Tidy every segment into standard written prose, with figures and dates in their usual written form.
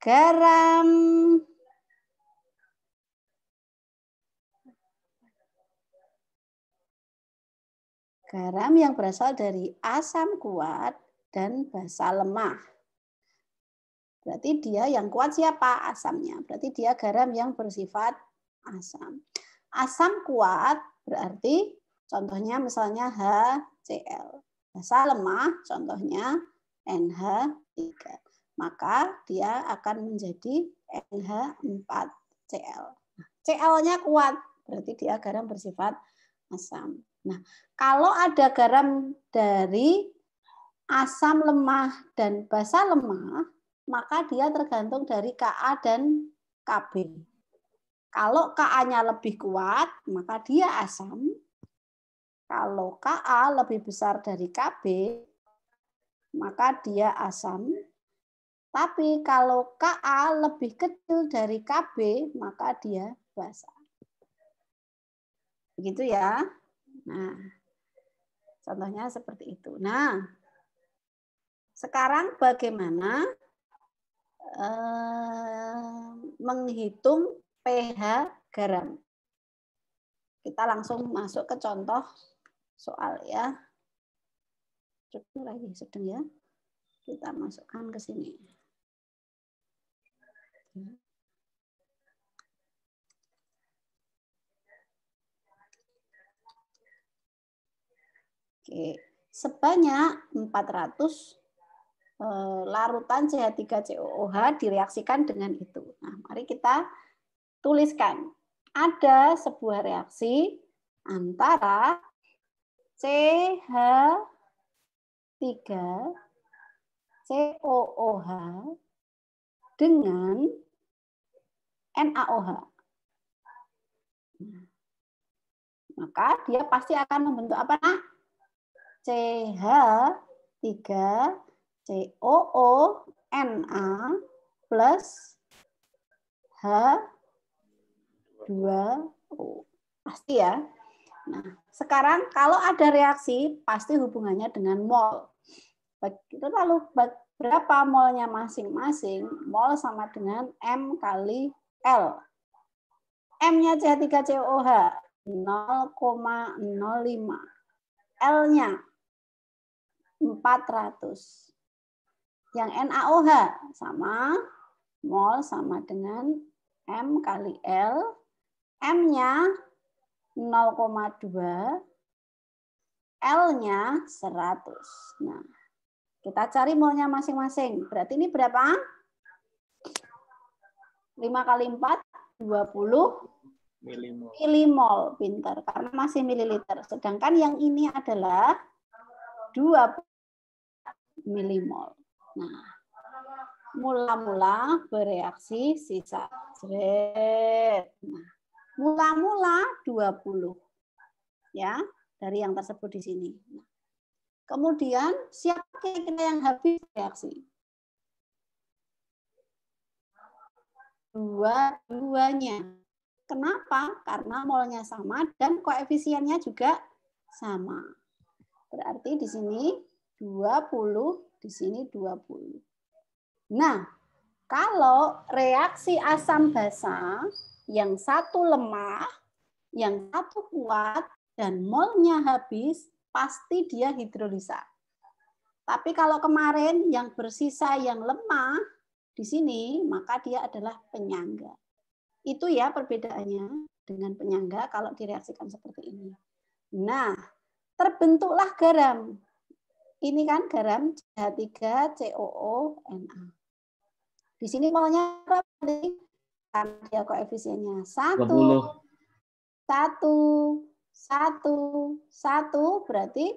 garam yang berasal dari asam kuat dan basa lemah. Berarti dia yang kuat siapa? Asamnya. Berarti dia garam yang bersifat asam. Asam kuat berarti contohnya misalnya HCl. Basa lemah contohnya NH3. Maka dia akan menjadi NH4Cl. Cl-nya kuat, berarti dia garam bersifat asam. Nah, kalau ada garam dari asam lemah dan basa lemah, maka dia tergantung dari Ka dan Kb. Kalau Ka-nya lebih kuat, maka dia asam. Kalau Ka lebih besar dari Kb, maka dia asam. Tapi kalau Ka lebih kecil dari Kb, maka dia basa. Begitu ya. Nah, contohnya seperti itu. Nah, sekarang bagaimana menghitung pH garam? Kita langsung masuk ke contoh soal ya. Sedang ya. Kita masukkan ke sini. Oke, sebanyak 400 larutan CH3COOH direaksikan dengan itu. Nah, mari kita tuliskan. Ada sebuah reaksi antara CH3COOH dengan NaOH. Maka dia pasti akan membentuk apa? Nah, CH3COONa plus H2O. Pasti ya. Nah, sekarang kalau ada reaksi, pasti hubungannya dengan mol. Lalu berapa molnya masing-masing? Mol sama dengan M kali L. M-nya CH3COOH 0,05. L-nya 400. Yang NaOH sama mol sama dengan M kali L. M-nya 0,2. L-nya 100. Nah, kita cari molnya masing-masing. Berarti ini berapa? 5 kali 4, 20 milimol. Pintar, karena masih mililiter. Sedangkan yang ini adalah 20 milimol. Nah, mula-mula bereaksi sisa. Nah, mula-mula 20. Ya, dari yang tersebut di sini. Nah, kemudian siapa kira-kira yang habis reaksi? Dua-duanya. Kenapa? Karena molnya sama dan koefisiennya juga sama. Berarti di sini 20, di sini 20. Nah, kalau reaksi asam basa yang satu lemah, yang satu kuat, dan molnya habis, pasti dia hidrolisa. Tapi kalau kemarin yang bersisa yang lemah di sini, maka dia adalah penyangga. Itu ya perbedaannya dengan penyangga kalau direaksikan seperti ini. Nah, terbentuklah garam. Ini kan garam CH3COONa. Di sini molnya berapa? Karena dia koefisiennya 1, 1, berarti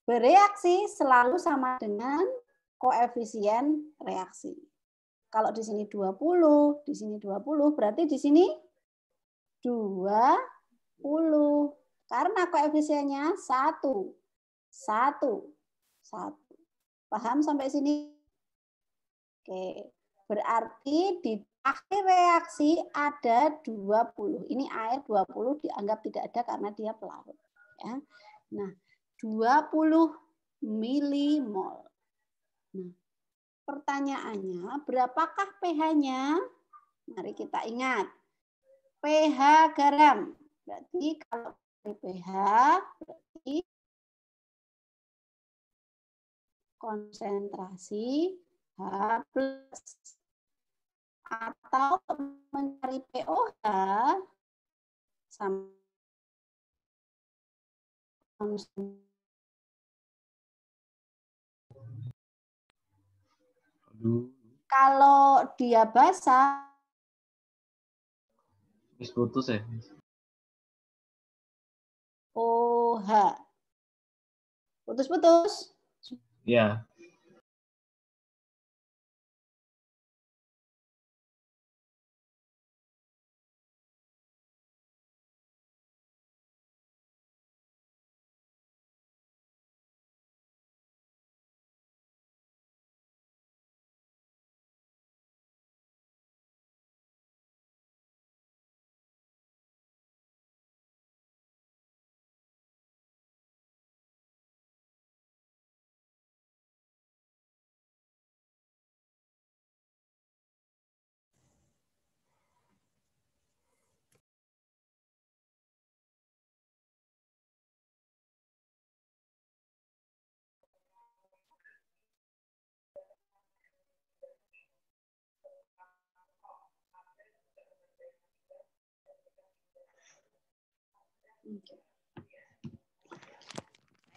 bereaksi selalu sama dengan koefisien reaksi. Kalau di sini 20, di sini 20, berarti di sini 20. Karena koefisiennya 1. Paham sampai sini? Oke. Berarti di akhir reaksi ada 20. Ini air 20 dianggap tidak ada karena dia pelarut. Ya. Nah, 20 milimol. Nah, pertanyaannya, berapakah pH-nya? Mari kita ingat. pH garam. Berarti kalau pH, berarti konsentrasi H+. Atau mencari pOH sama kalau dia basah putus ya. OH. Putus-putus. Ya.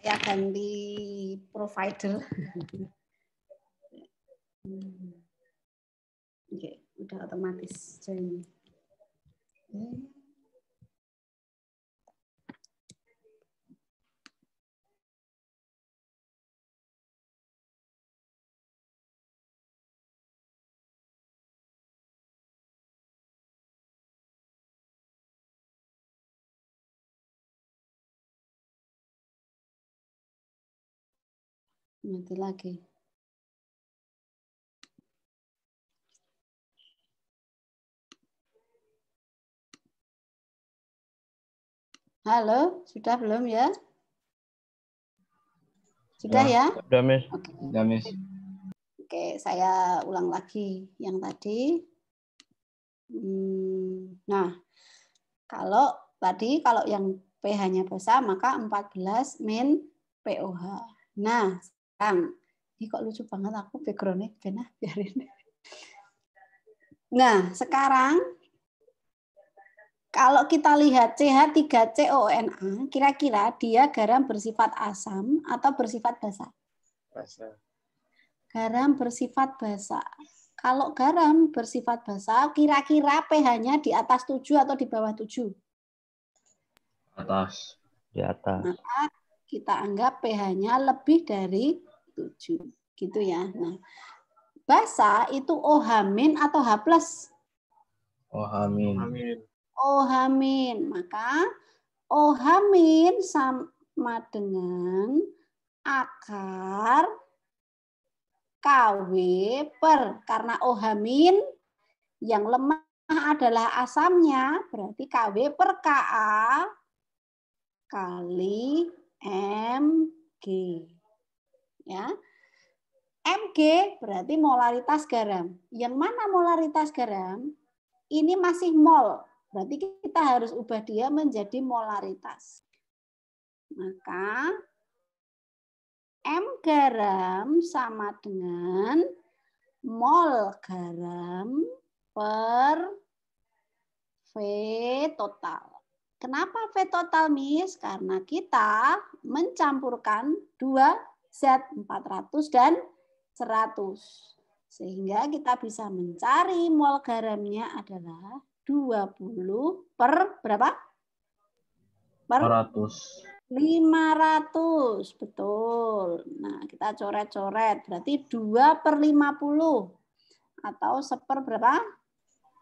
Saya ganti provider. Oke, udah otomatis join. Mati lagi. Halo, sudah belum ya? Sudah ya? Sudah, Miss. Oke. Sudah, Miss. Oke, saya ulang lagi yang tadi. Nah, kalau yang pH-nya basah maka 14 min pOH. Nah, sekarang ini kok lucu banget aku background-nya, biarin. Nah, sekarang kalau kita lihat CH3COONA, kira-kira dia garam bersifat asam atau bersifat basa? Basah. Garam bersifat basa. Kalau garam bersifat basa, kira-kira pH-nya di atas 7 atau di bawah 7? Atas. Di atas. Maka kita anggap pH-nya lebih dari 7. Gitu ya. Nah, basa itu OH- atau H+? OH-. OH-. Maka OH- sama dengan akar KW per, karena OH- yang lemah adalah asamnya, berarti KW per Ka kali Mg. Ya. Mg berarti molaritas garam. Yang mana molaritas garam? Ini masih mol. Berarti kita harus ubah dia menjadi molaritas. Maka M garam sama dengan mol garam per V total. Kenapa V total, Miss? Karena kita mencampurkan dua zat 400 dan 100. Sehingga kita bisa mencari mol garamnya adalah 20 per berapa? Per 500. Betul. Nah, kita coret-coret. Berarti 2 per 50. Atau seper berapa?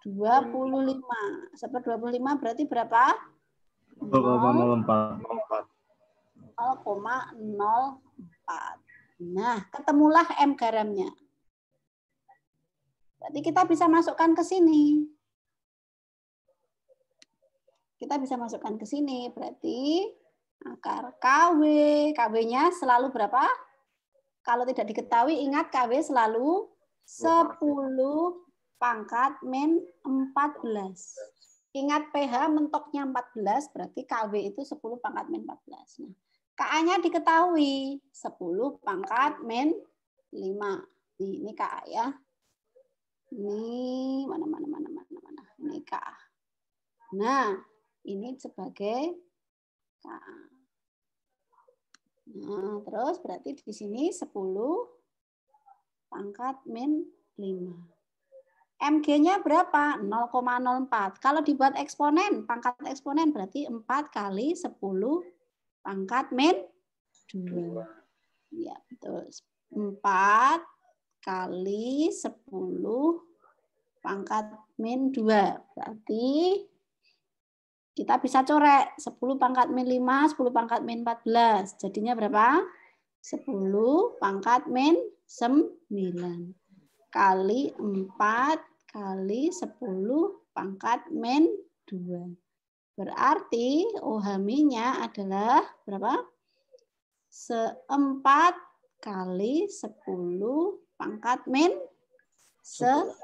25. Seper 25 berarti berapa? 0,04. Nah, ketemulah M garamnya. Berarti kita bisa masukkan ke sini. Kita bisa masukkan ke sini. Berarti akar KW. KW-nya selalu berapa? Kalau tidak diketahui, ingat KW selalu 10 pangkat min 14. Ingat pH mentoknya 14, berarti KW itu 10 pangkat min 14. Nah, KA-nya diketahui 10 pangkat min 5. Ini KA ya. Ini mana. Ini KA. Nah, ini sebagai KA. Nah, terus berarti di sini 10 pangkat min 5. MG-nya berapa? 0,04. Kalau dibuat eksponen, pangkat eksponen berarti 4 kali 10 pangkat min 2. Ya, betul. 4 kali 10 pangkat min 2. Berarti kita bisa corek 10 pangkat min 5, 10 pangkat min 14. Jadinya berapa? 10 pangkat min 9 kali 4 kali 10 pangkat min 2. Berarti OH-nya adalah berapa? 4 kali 10 pangkat min 11.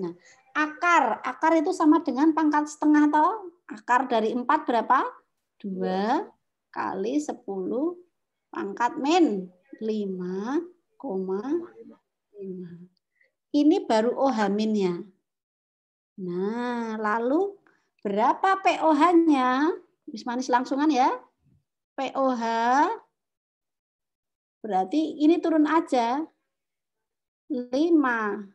Nah, akar itu sama dengan pangkat setengah toh? Akar dari 4 berapa? 2 kali 10 pangkat min 5,5. Ini baru OH-nya. Nah, lalu berapa POH-nya? Manis langsungan ya. POH berarti ini turun aja. 5,5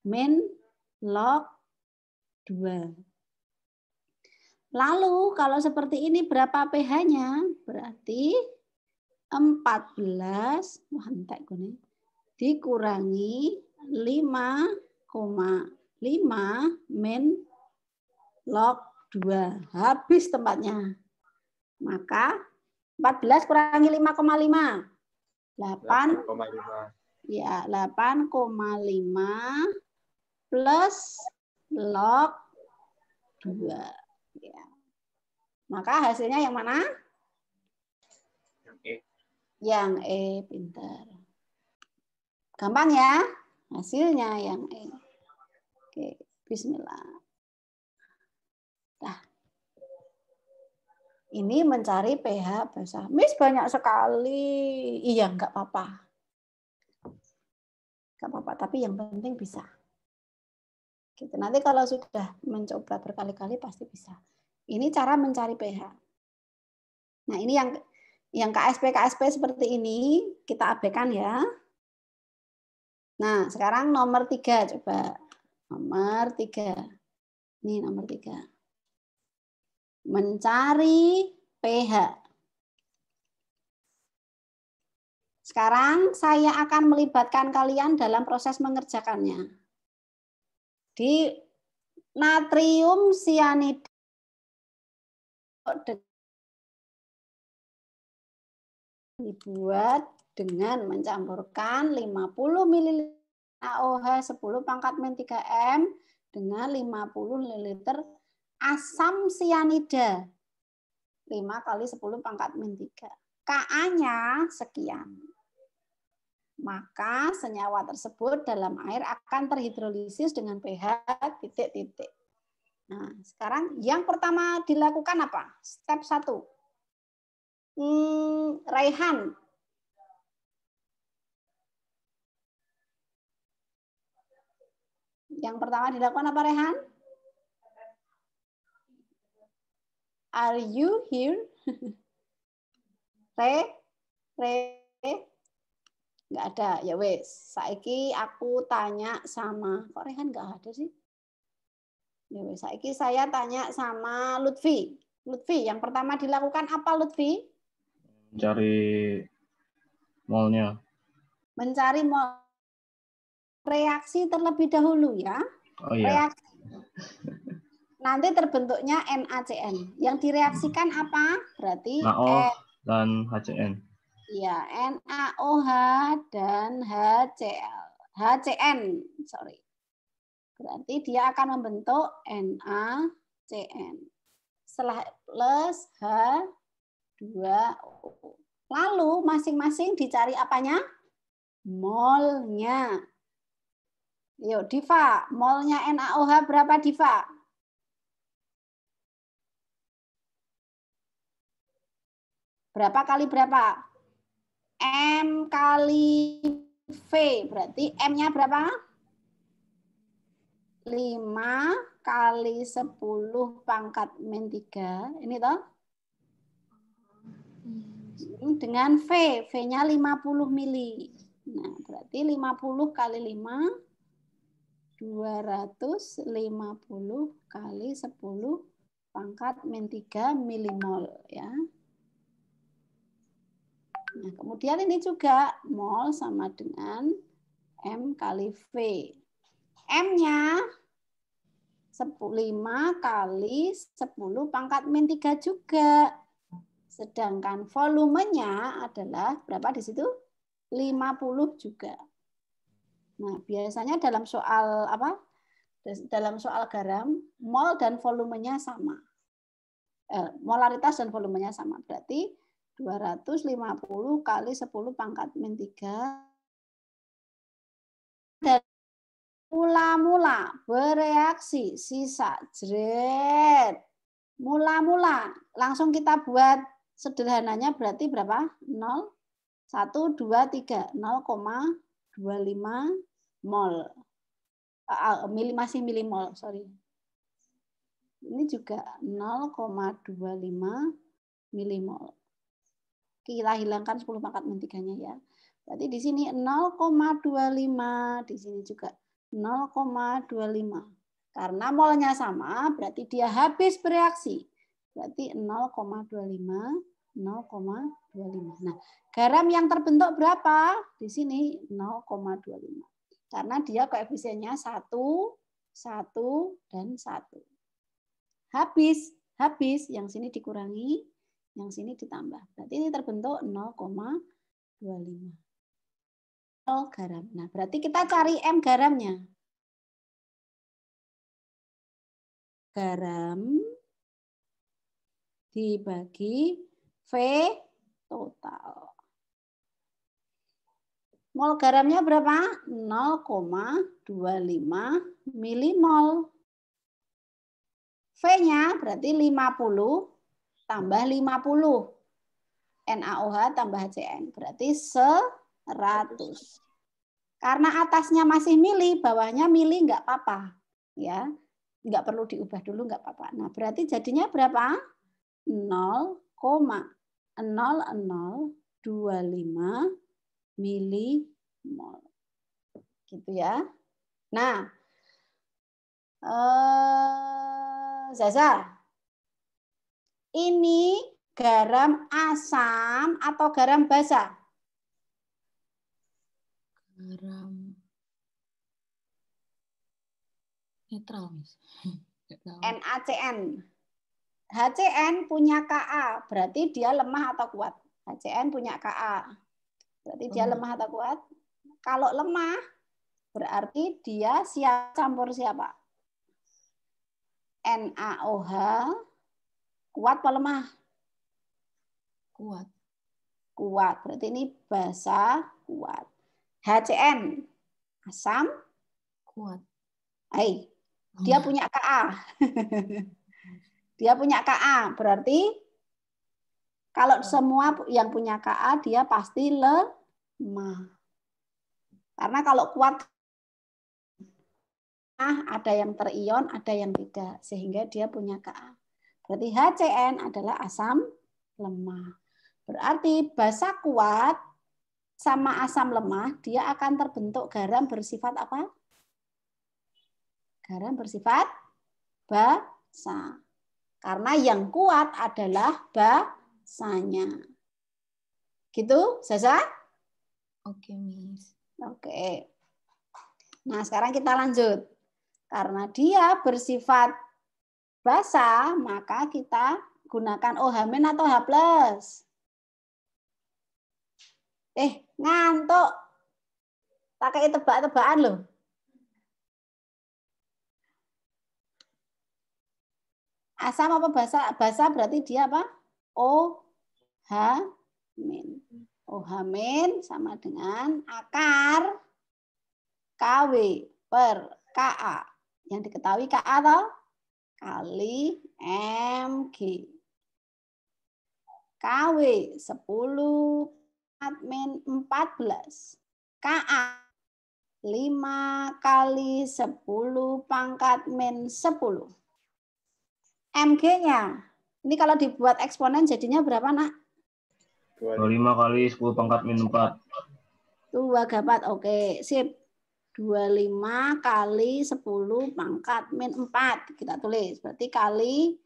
min log 2. Lalu kalau seperti ini berapa pH-nya? Berarti 14 dikurangi 5,5 min log 2. Habis tempatnya. Maka 14 kurangi 5,5. 8,5. Ya, 8,5 plus log 2. Ya. Maka hasilnya yang mana? Yang E. Yang E, pintar. Gampang ya? Hasilnya yang E. Oke, bismillah. Nah. Ini mencari pH basah. Miss banyak sekali. Iya, nggak apa-apa. Nggak apa-apa, tapi yang penting bisa. Gitu. Nanti kalau sudah mencoba berkali-kali pasti bisa. Ini cara mencari pH. Nah, ini yang KSP seperti ini kita abaikan ya. Nah, sekarang nomor 3 coba. Nomor 3. Ini nomor 3. Mencari pH. Sekarang saya akan melibatkan kalian dalam proses mengerjakannya. Di natrium sianida dibuat dengan mencampurkan 50 ml AOH 10 pangkat min 3M dengan 50 ml asam sianida 5 kali 10 pangkat min 3. Ka-nya sekian. Maka senyawa tersebut dalam air akan terhidrolisis dengan pH titik-titik. Nah, sekarang yang pertama dilakukan apa? Step 1. Raihan. Yang pertama dilakukan apa, Rehan? Are you here? Re? Nggak ada. Ya wes, saiki aku tanya sama, kok Rehan nggak ada sih? Ya wes, saiki saya tanya sama Lutfi. Lutfi, yang pertama dilakukan apa, Lutfi? Mencari molnya. Mencari mol. Reaksi terlebih dahulu ya. Oh iya. Reaksi. Nanti terbentuknya NaCN. Yang direaksikan apa? Berarti NaO dan HCN. Ya, NaOH dan HCN. Sorry. Berarti dia akan membentuk NaCN. Setelah plus H2O. Lalu masing-masing dicari apanya? molnya. Yuk, Diva, molnya NaOH berapa, Diva? Berapa kali berapa? M kali V, berarti M-nya berapa? 5 kali 10 pangkat min 3. Ini toh? Dengan V, V-nya 50 mili. Nah, berarti 50 kali 5, 250 kali 10 pangkat min 3 milimol. Ya. Nah, kemudian ini juga mol sama dengan M kali V. M-nya 5 kali 10 pangkat min 3 juga. Sedangkan volumenya adalah berapa di situ? 50 juga. Nah, biasanya dalam soal apa? Dalam soal garam, mol dan volumenya sama. Molaritas dan volumenya sama. Berarti 250 kali 10 pangkat min 3. Dan mula-mula bereaksi, sisa, jret. Mula-mula, langsung kita buat sederhananya berarti berapa? 0, 1, 2, 3. 0,25 mol. Masih milimol, sorry. Ini juga 0,25 milimol. Kita hilangkan 10 pangkat min 3-nya ya. Berarti di sini 0,25, di sini juga 0,25. Karena molnya sama, berarti dia habis bereaksi. Berarti 0,25, 0,25. Nah, garam yang terbentuk berapa? Di sini 0,25. Karena dia koefisiennya 1, 1, dan 1. Habis, yang sini dikurangi, yang sini ditambah. Berarti ini terbentuk 0,25. Garam. Nah, berarti kita cari M garamnya. Garam dibagi V total. Mol garamnya berapa? 0,25 milimol. V-nya berarti 50 tambah 50. NaOH tambah HCN. Berarti 100. Karena atasnya masih mili, bawahnya mili nggak apa-apa. Ya, nggak perlu diubah dulu, nggak apa-apa. Nah, berarti jadinya berapa? 0,0025 milimol. Gitu ya. Nah, Zaza, ini garam asam atau garam basa? Garam netral, Miss. NaCN. HCN punya Ka, berarti dia lemah atau kuat? HCN punya Ka, berarti dia lemah atau kuat? Kalau lemah, berarti dia campur siapa? NaOH kuat atau lemah? Kuat. Kuat, berarti ini basa kuat. HCN asam Kuat. Dia punya Ka. Dia punya Ka, berarti kalau semua yang punya Ka dia pasti lemah. Karena kalau kuat ada yang terion, ada yang tidak, sehingga dia punya Ka. Berarti HCN adalah asam lemah. Berarti basa kuat sama asam lemah, dia akan terbentuk garam bersifat apa? Garam bersifat basa. Karena yang kuat adalah basanya. Gitu, Zaza? Oke, Miss. Oke. Nah, sekarang kita lanjut. Karena dia bersifat basa, maka kita gunakan OH- atau H+. Ngantuk. Pakai tebak-tebakan loh. Asam apa basa? Basa berarti dia apa? OH-. OH min sama dengan akar KW per KA. Yang diketahui KA toh? Kali MG. KW 10 min 14. KA 5 kali 10 pangkat min 10. MG-nya, ini kalau dibuat eksponen jadinya berapa, nak? 25 kali 10 pangkat min 4. Tuh, gapat. Oke, sip. 25 kali 10 pangkat min 4. Kita tulis. Berarti kali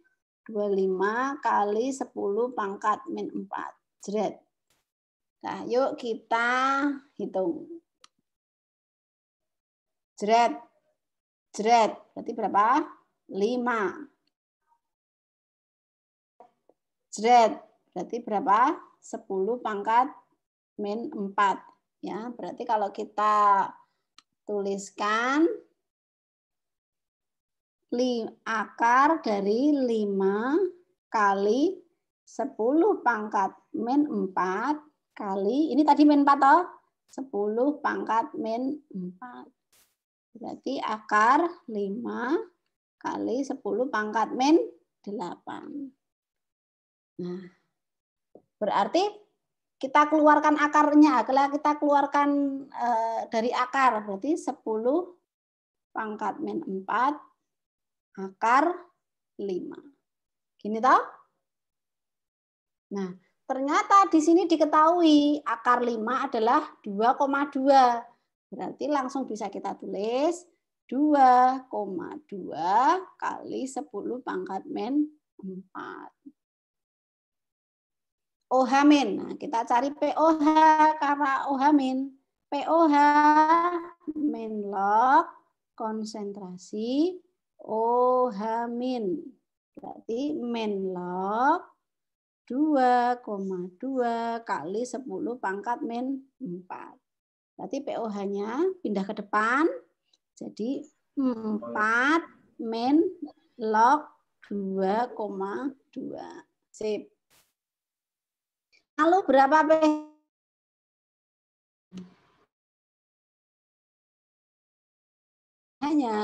25 kali 10 pangkat min 4. Jret. Nah, yuk kita hitung. Jret. Jret. Berarti berapa? 5. Jret. Berarti berapa? 10 pangkat min 4. Ya, berarti kalau kita tuliskan akar dari 5 kali 10 pangkat min 4 kali, ini tadi min 4 toh? 10 pangkat min 4. Berarti akar 5 kali 10 pangkat min 8. Nah, berarti kita keluarkan akarnya, kita keluarkan dari akar, berarti 10 pangkat min 4 akar 5. Gini toh? Nah, ternyata di sini diketahui akar 5 adalah 2,2. Berarti langsung bisa kita tulis 2,2 kali 10 pangkat min 4. OH min. Nah, kita cari POH karena OH min. POH min log konsentrasi OH min. Berarti min log 2,2 kali 10 pangkat min 4. Berarti POH-nya pindah ke depan. Jadi 4 min log 2,2. Sip. Lalu berapa pH-nya?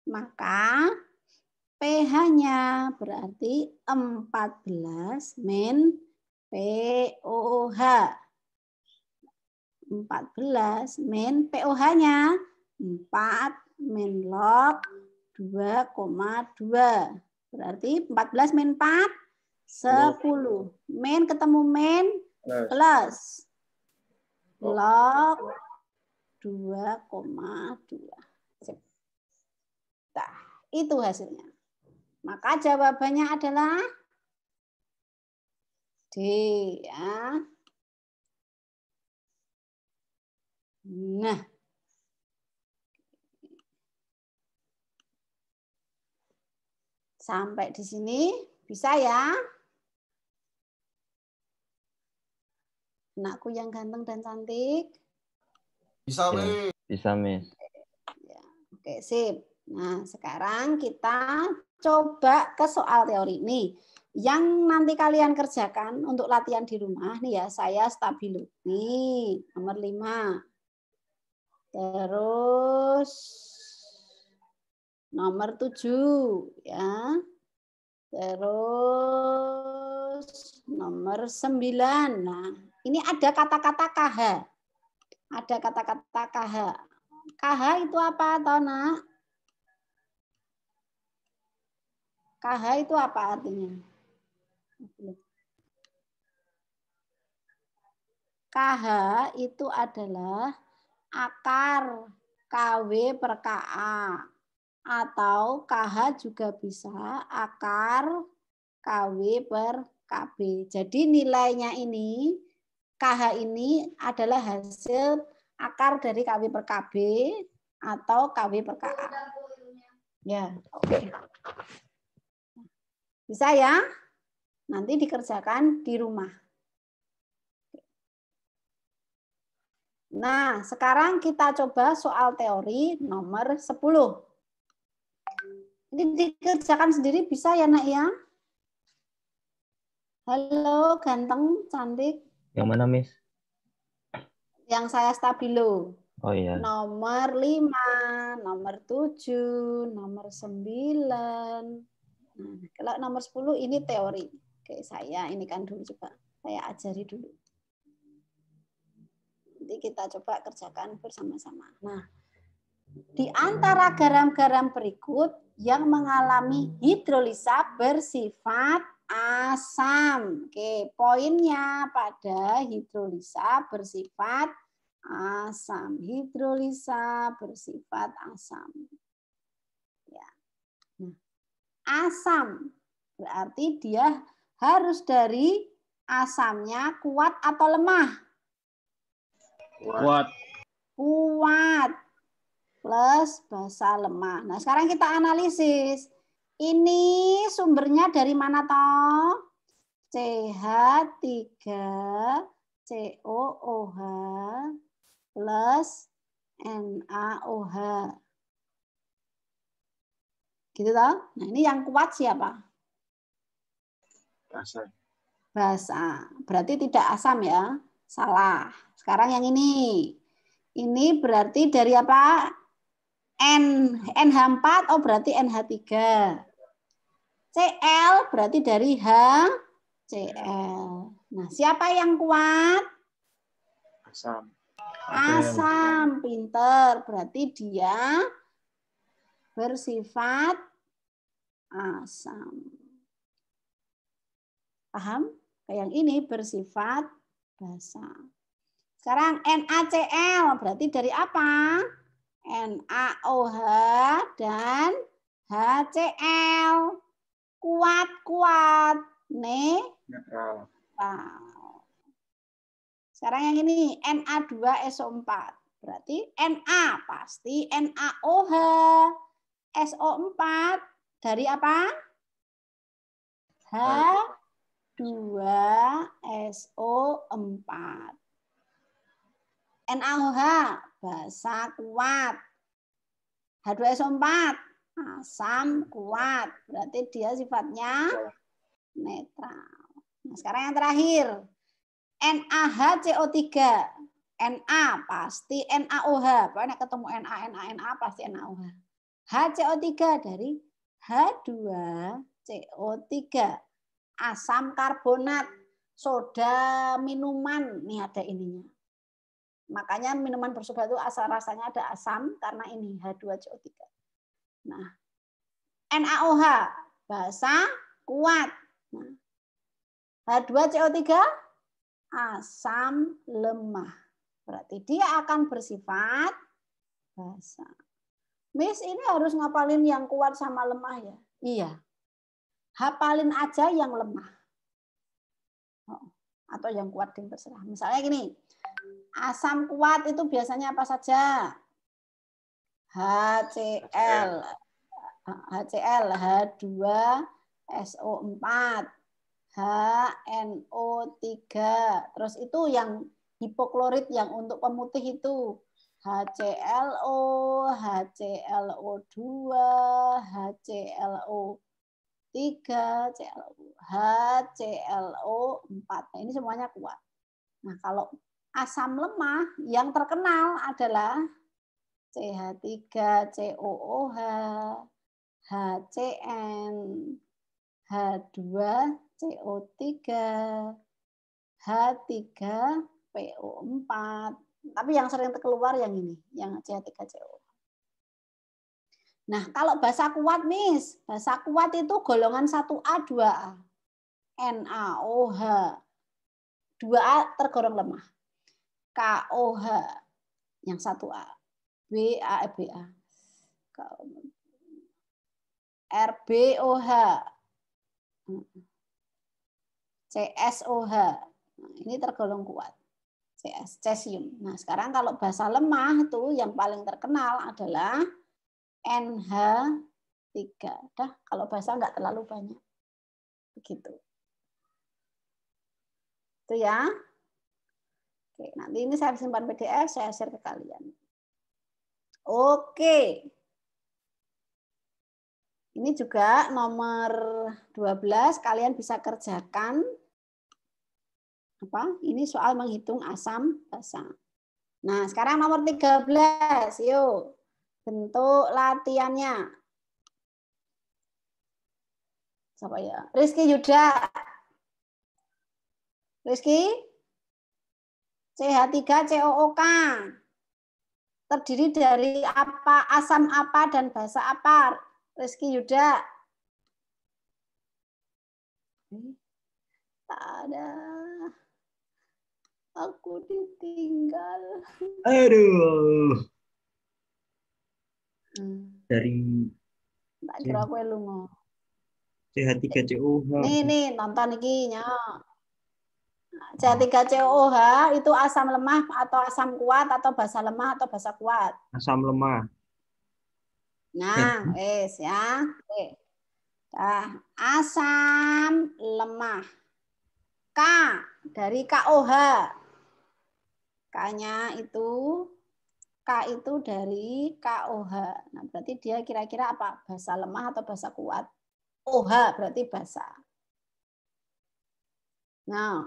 Maka pH-nya berarti 14 min POH. 14 min POH-nya 4 min log 2,2. Berarti 14 min 4 10. Min ketemu min plus log 2,2. Nah, itu hasilnya. Maka jawabannya adalah D, ya. Nah, sampai di sini bisa ya? Anakku yang ganteng dan cantik. Bisa, Miss. Bisa, Miss. Ya, oke, sip. Nah, sekarang kita coba ke soal teori nih. Yang nanti kalian kerjakan untuk latihan di rumah nih ya, saya stabilo. Nih, nomor 5. Terus nomor 7 ya. Terus nomor 9. Nah, ini ada kata-kata KH. Ada kata-kata KH. KH itu apa, Tona? KH itu apa artinya? KH itu adalah akar KW per KA. Atau KH juga bisa akar KW per KB. Jadi nilainya ini, KH ini adalah hasil akar dari KW per KB atau KW per KA. Ya, oke. Bisa ya? Nanti dikerjakan di rumah. Nah, sekarang kita coba soal teori nomor 10. Ini dikerjakan sendiri bisa ya, Nak ya? Halo, ganteng, cantik. Yang mana, Miss? Yang saya stabilo. Oh iya. Nomor 5, nomor 7, nomor 9. Nah, kalau nomor 10 ini teori. Oke, saya ini kan dulu coba. Saya ajari dulu. Nanti kita coba kerjakan bersama-sama. Nah, di antara garam-garam berikut yang mengalami hidrolisa bersifat asam. Oke, poinnya pada hidrolisa bersifat asam. Hidrolisa bersifat asam. Ya. Nah, asam berarti dia harus dari asamnya kuat atau lemah? Kuat. Kuat. Plus basa lemah. Nah, sekarang kita analisis. Ini sumbernya dari mana toh? CH3COOH plus NaOH. Gitu toh? Nah, ini yang kuat siapa? Basa. Basa. Berarti tidak asam ya? Salah. Sekarang yang ini. Ini berarti dari apa? NH4, oh berarti NH3. Cl berarti dari HCl. Nah, siapa yang kuat? Asam. Asam. Pinter. Berarti dia bersifat asam. Paham? Yang ini bersifat basa. Sekarang NaCl berarti dari apa? NaOH dan HCl. Kuat-kuat. Netral. Sekarang yang ini Na2SO4. Berarti Na pasti NaOH. SO4 dari apa? H2SO4. NaOH basa kuat. H2SO4 asam kuat. Berarti dia sifatnya netral. Nah, sekarang yang terakhir. NaHCO3. Na pasti NaOH. Pokoknya ketemu Na pasti NaOH. HCO3 dari H2CO3. Asam karbonat. Soda minuman. Nih ada ininya. Makanya minuman bersoda itu asal rasanya ada asam karena ini H2CO3. Nah, NaOH basa kuat. Nah, H2CO3 asam lemah. Berarti dia akan bersifat basa. Miss, ini harus ngapalin yang kuat sama lemah ya? Iya. Hafalin aja yang lemah. Atau yang kuat yang terserah. Misalnya gini. Asam kuat itu biasanya apa saja? HCl, H2SO4, HNO3. Terus itu yang hipoklorit yang untuk pemutih itu HClO, HClO2, HClO3, HClO4. Nah, ini semuanya kuat. Nah, kalau asam lemah yang terkenal adalah CH3COOH, HCN, H2CO3, H3PO4. Tapi yang sering keluar yang ini, yang CH3CO. Nah, kalau basa kuat, Miss, basa kuat itu golongan 1A, 2A. NaOH. 2A tergolong lemah. KOH yang 1A. BA. RBOH. CSOH. Nah, ini tergolong kuat. Cesium. Nah, sekarang kalau basa lemah itu yang paling terkenal adalah NH3. Dah, kalau basa nggak terlalu banyak. Begitu. Itu ya. Oke, nanti ini saya simpan PDF, saya share ke kalian. Oke. Ini juga nomor 12, kalian bisa kerjakan. Ini soal menghitung asam basa. Nah, sekarang nomor 13. Yuk. Bentuk latihannya. Siapa ya? Rizky Yuda. Rizky? CH3COOK. Terdiri dari apa, asam apa, dan basa apa? Rizky Yuda. Tak ada. Aku ditinggal. Aduh. Dari Tak kira aku lunga. CH3COH. Nih nonton iki nya. CH3COOH itu asam lemah atau asam kuat atau basa lemah atau basa kuat? Asam lemah. Nah, wes ya. Oke. Nah, asam lemah. K dari KOH. K-nya itu K itu dari KOH. Nah, berarti dia kira-kira apa? Basa lemah atau basa kuat? OH berarti basa. Nah,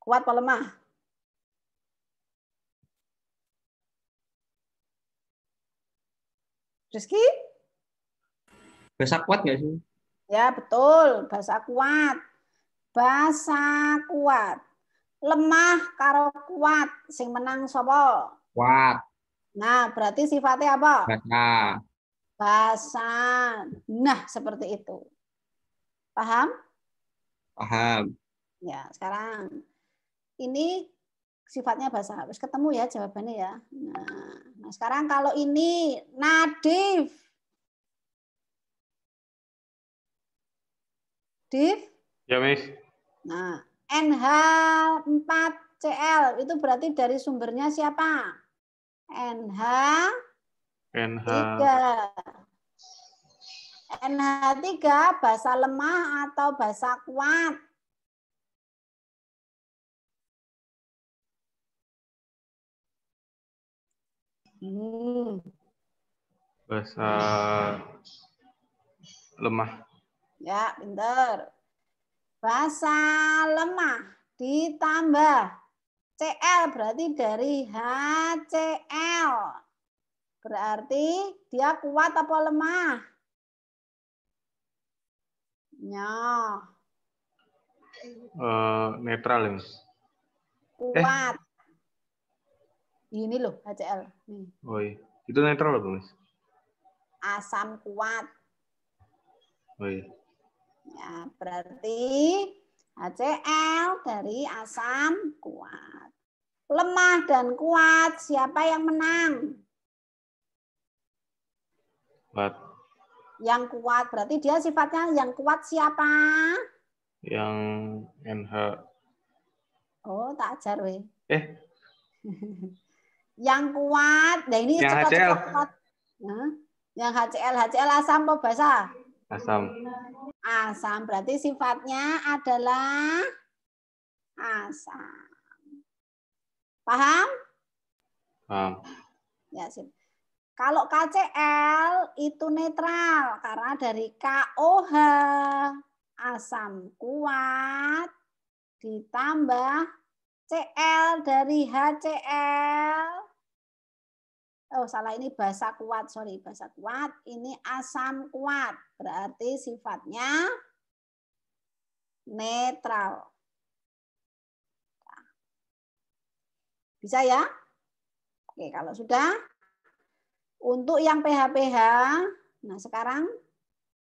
kuat apa lemah? Rizky? Basa kuat nggak sih? Ya, betul. Basa kuat. Basa kuat. Lemah karo kuat. Sing menang sapa? Kuat. Nah, berarti sifatnya apa? Basa. Basa. Nah, seperti itu. Paham? Paham. Ya, sekarang ini sifatnya basa. Harus ketemu ya jawabannya ya. Nah, sekarang kalau ini Nadif. Div? Ya, Miss. Nah, NH4Cl itu berarti dari sumbernya siapa? NH3. NH3 basa lemah atau basa kuat? Basa lemah. Ya, pinter. Basa lemah ditambah Cl berarti dari HCl. Berarti dia kuat apa lemah? Ya. Netral, ya, Miss. Kuat. Ini loh HCl. Nih. Oh iya. Itu netral apa, Miss? Asam kuat. Oh iya. Ya, berarti HCl dari asam kuat. Lemah dan kuat, siapa yang menang? Kuat. Yang kuat, berarti dia sifatnya yang kuat siapa? Yang NH. Oh, tak ajar weh. Yang kuat, nah ini Yang cepat HCl. kuat. Nah, yang HCl asam apa basa? Asam. Asam, berarti sifatnya adalah asam. Paham? Paham. Ya, sip. Kalau KCl itu netral karena dari KOH asam kuat ditambah Cl dari HCl. Oh, salah, ini basa kuat, sorry, basa kuat. Ini asam kuat, berarti sifatnya netral. Bisa ya? Oke, kalau sudah. Untuk yang pH-pH, nah sekarang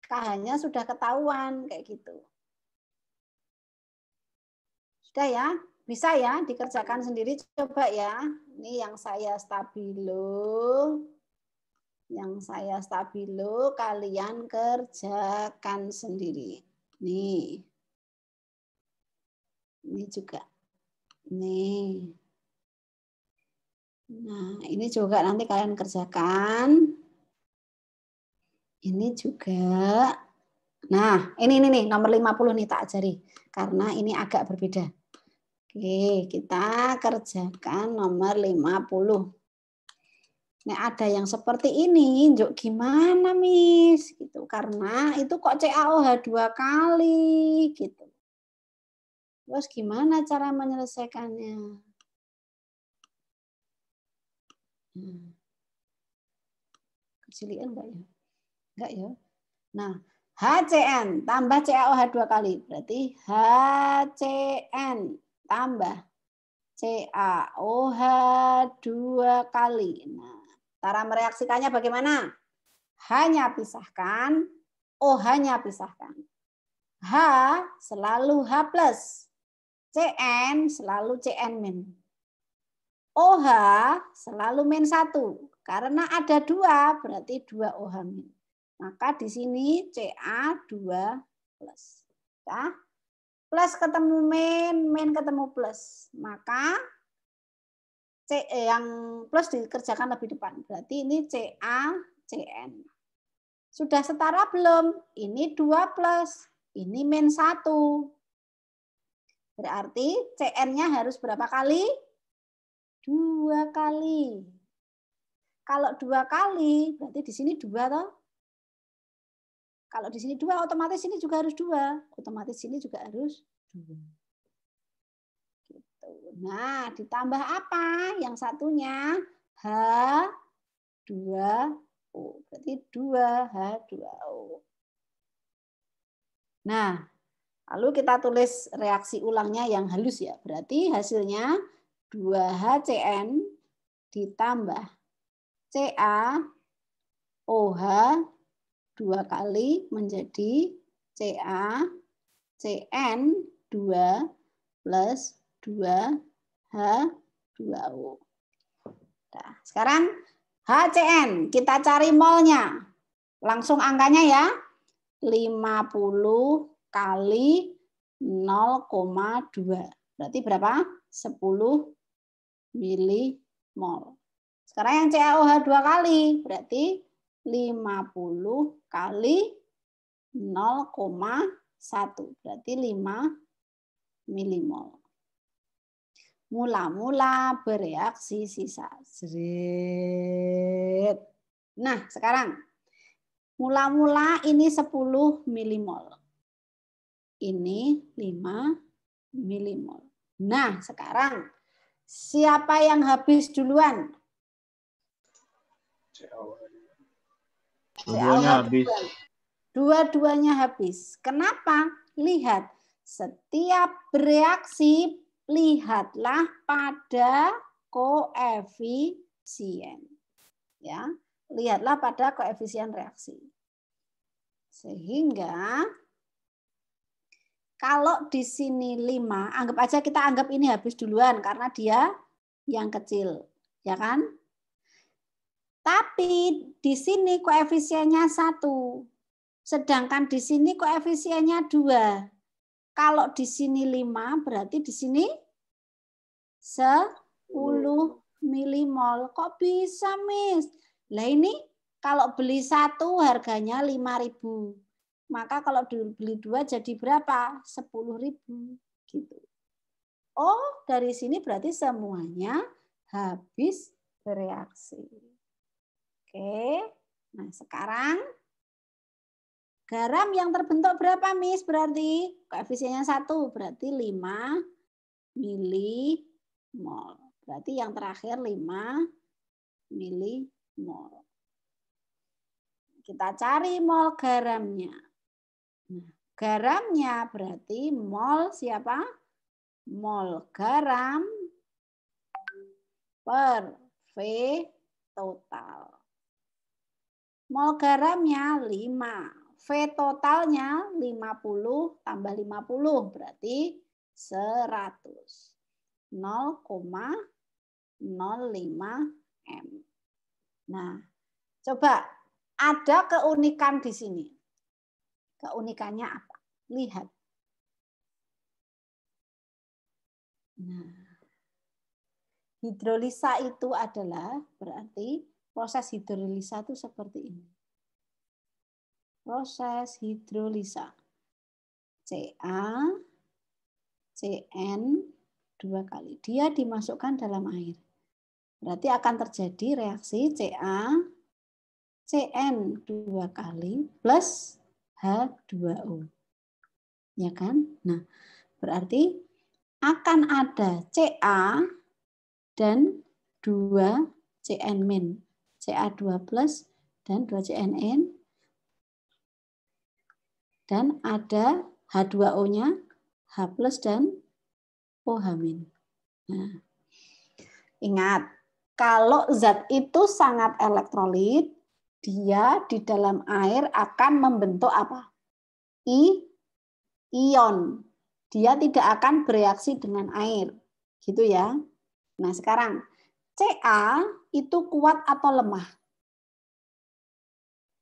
KH-nya sudah ketahuan kayak gitu. Sudah ya? Bisa ya dikerjakan sendiri, coba ya. Ini yang saya stabilo. Yang saya stabilo, kalian kerjakan sendiri. Nih. Ini juga. Nih. Nah, ini juga nanti kalian kerjakan. Ini juga. Nah, ini nih nomor 50 nih tak ajari. Karena ini agak berbeda. Oke, kita kerjakan nomor 50. Nah, ada yang seperti ini, Jok gimana, Miss? Gitu. Karena itu kok CaOH 2 kali gitu. Terus gimana cara menyelesaikannya? Kecilian enggak ya? Enggak ya. Nah, HCN tambah CaOH 2 kali. Berarti HCN tambah CaOH 2 kali. Nah, cara mereaksikannya bagaimana? H-nya pisahkan, OH-nya pisahkan. H selalu H plus. Cn selalu Cn min. OH selalu min 1. Karena ada 2, berarti 2 OH min. Maka di sini Ca2 plus. Ya. Plus ketemu min ketemu plus. Maka yang plus dikerjakan lebih depan. Berarti ini CaCn. Sudah setara belum? Ini 2 plus. Ini min 1. Berarti Cn-nya harus berapa kali? 2 kali. Kalau 2 kali, berarti di sini 2 toh? Kalau di sini 2, otomatis ini juga harus 2. Otomatis ini juga harus 2. Gitu. Nah, ditambah apa? Yang satunya H2O. Berarti 2H2O. Nah, lalu kita tulis reaksi ulangnya yang halus ya. Berarti hasilnya 2HCN ditambah CaOH 2 kali menjadi CaCN2 plus 2H2O. Nah, sekarang HCN, kita cari molnya. Langsung angkanya ya. 50 kali 0,2. Berarti berapa? 10 milimol. Sekarang yang CaOH 2 kali, berarti 50 kali 0,1. Berarti 5 milimol. Mula-mula bereaksi sisa. Nah, sekarang mula-mula ini 10 milimol. Ini 5 milimol. Nah, sekarang siapa yang habis duluan? Dua-duanya habis. Dua-duanya habis. Kenapa? Lihat, setiap bereaksi lihatlah pada koefisien. Ya, lihatlah pada koefisien reaksi. Sehingga kalau di sini 5, anggap aja kita anggap ini habis duluan karena dia yang kecil, ya kan? Tapi di sini koefisiennya 1. Sedangkan di sini koefisiennya 2. Kalau di sini 5, berarti di sini 10 milimol. Kok bisa, Miss? Lah ini kalau beli 1 harganya 5.000. Maka kalau beli 2 jadi berapa? 10.000 gitu. Oh, dari sini berarti semuanya habis bereaksi. Oke. Nah, sekarang garam yang terbentuk berapa, Miss? Berarti koefisiennya 1, berarti 5 milimol. Berarti yang terakhir 5 milimol. Kita cari mol garamnya. Nah, garamnya berarti mol siapa? Mol garam per V total. Mol garamnya 5. V totalnya 50 tambah 50 berarti 100. 0,05 M. Nah, coba ada keunikan di sini. Keunikannya apa? Lihat. Nah, hidrolisa itu adalah berarti proses hidrolisa itu seperti ini. Proses hidrolisa. CaCN 2 kali. Dia dimasukkan dalam air. Berarti akan terjadi reaksi CaCN 2 kali plus H2O. Ya kan? Nah, berarti akan ada Ca dan 2 Cn-, Ca2 plus dan 2 Cnn, dan ada H2O-nya, H plus dan OH-. Nah, ingat, kalau zat itu sangat elektrolit, dia di dalam air akan membentuk apa? Ion. Dia tidak akan bereaksi dengan air. Gitu ya. Nah, sekarang Ca itu kuat atau lemah?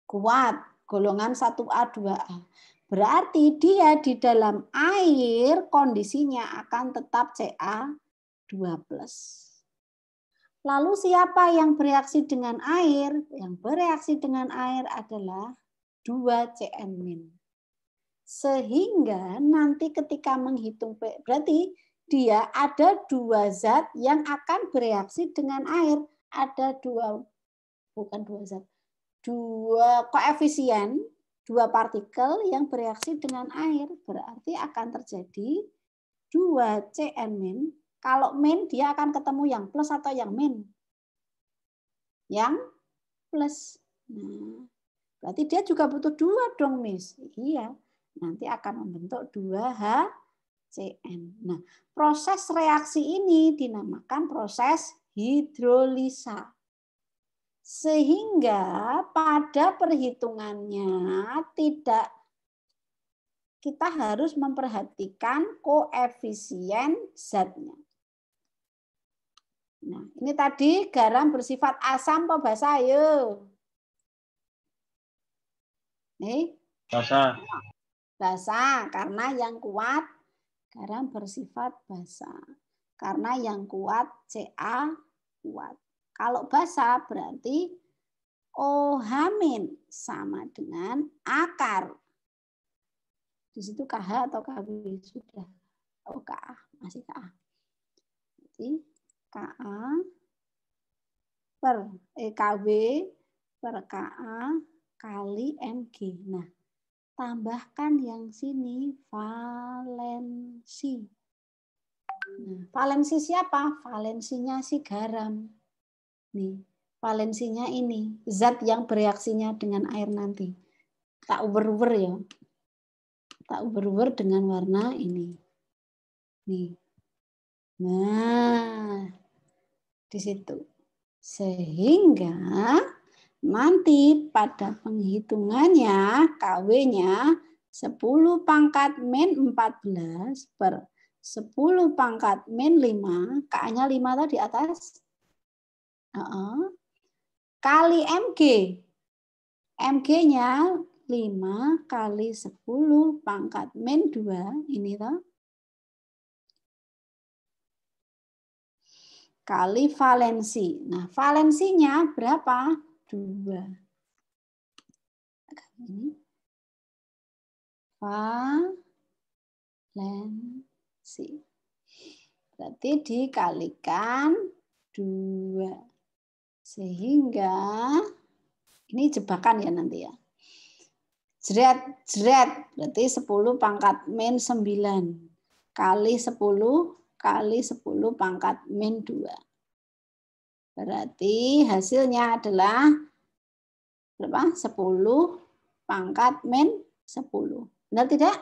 Kuat, golongan 1A, 2A. Berarti dia di dalam air kondisinya akan tetap Ca2+. Lalu siapa yang bereaksi dengan air? Yang bereaksi dengan air adalah 2 Cn-. Sehingga nanti ketika menghitung, berarti dia ada 2 zat yang akan bereaksi dengan air. Ada 2, bukan 2 zat, 2 koefisien, 2 partikel yang bereaksi dengan air. Berarti akan terjadi 2 Cn-. Kalau min dia akan ketemu yang plus atau yang min? Yang plus. Nah, berarti dia juga butuh 2 dong, Miss. Iya. Nanti akan membentuk 2HCN. Nah, proses reaksi ini dinamakan proses hidrolisa. Sehingga pada perhitungannya tidak, kita harus memperhatikan koefisien zatnya. Nah, ini tadi garam bersifat asam atau basa, ayo. Nih. Basa. Basa, karena yang kuat garam bersifat basa. Karena yang kuat Ca kuat. Kalau basa berarti OH- sama dengan akar. Di situ KH atau KB sudah. Oh, KA, masih KA. Jadi KA per KB per KA kali Mg. Nah, tambahkan yang sini valensi. Nah, valensi siapa? Valensinya si garam. Nih, valensinya ini, zat yang bereaksinya dengan air nanti. Tak uber-uber ya. Tak uber-uber dengan warna ini. Nih. Nah, di situ. Sehingga nanti pada penghitungannya KW-nya 10 pangkat min 14 per 10 pangkat min 5, K-nya 5 tadi atas, kali Mg. Mg-nya 5 kali 10 pangkat min 2, ini toh. Kali valensi. Nah, valensinya berapa? 2. Ini. Valensi. Berarti dikalikan 2. Sehingga ini jebakan ya nanti ya. Jret. Berarti 10 pangkat min 9 kali 10 kali 10 pangkat min 2. Berarti hasilnya adalah berapa? 10 pangkat min 10. Benar tidak?